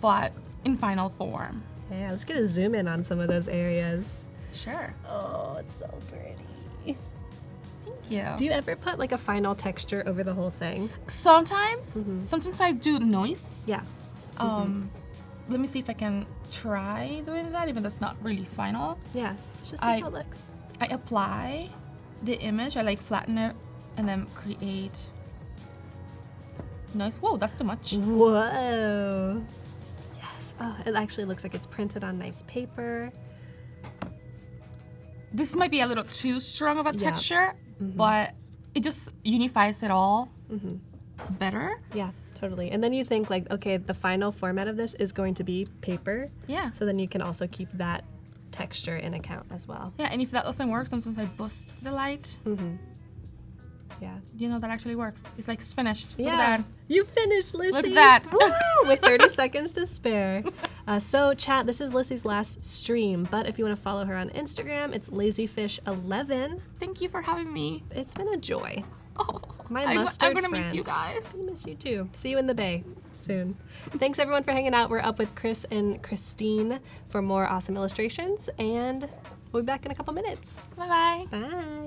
but in final form. Yeah, let's get a zoom in on some of those areas. Sure. Oh, it's so pretty. Thank you. Do you ever put like a final texture over the whole thing? Sometimes I do noise. Yeah. Let me see if I can try doing that, even though it's not really final. Yeah. Let's just see how it looks. I apply the image, I like flatten it, and then create noise. Whoa, that's too much. Whoa. Yes. Oh, it actually looks like it's printed on nice paper. This might be a little too strong of a texture, but it just unifies it all better. Yeah, totally. And then you think like, okay, the final format of this is going to be paper. Yeah. So then you can also keep that texture in account as well. Yeah, and if that doesn't work, sometimes I boost the light. Yeah. You know, that actually works. It's like, it's finished. Yeah. Look at that. You finished, Lissy. Look at that. Woo! With 30 seconds to spare. So, chat, this is Lissy's last stream, but if you want to follow her on Instagram, it's lazyfish11. Thank you for having me. It's been a joy. Oh, My mustard I'm gonna friend. miss you guys. I miss you too. See you in the Bay soon. Thanks everyone for hanging out. We're up with Chris and Christine for more awesome illustrations, and We'll be back in a couple minutes. Bye-bye. Bye.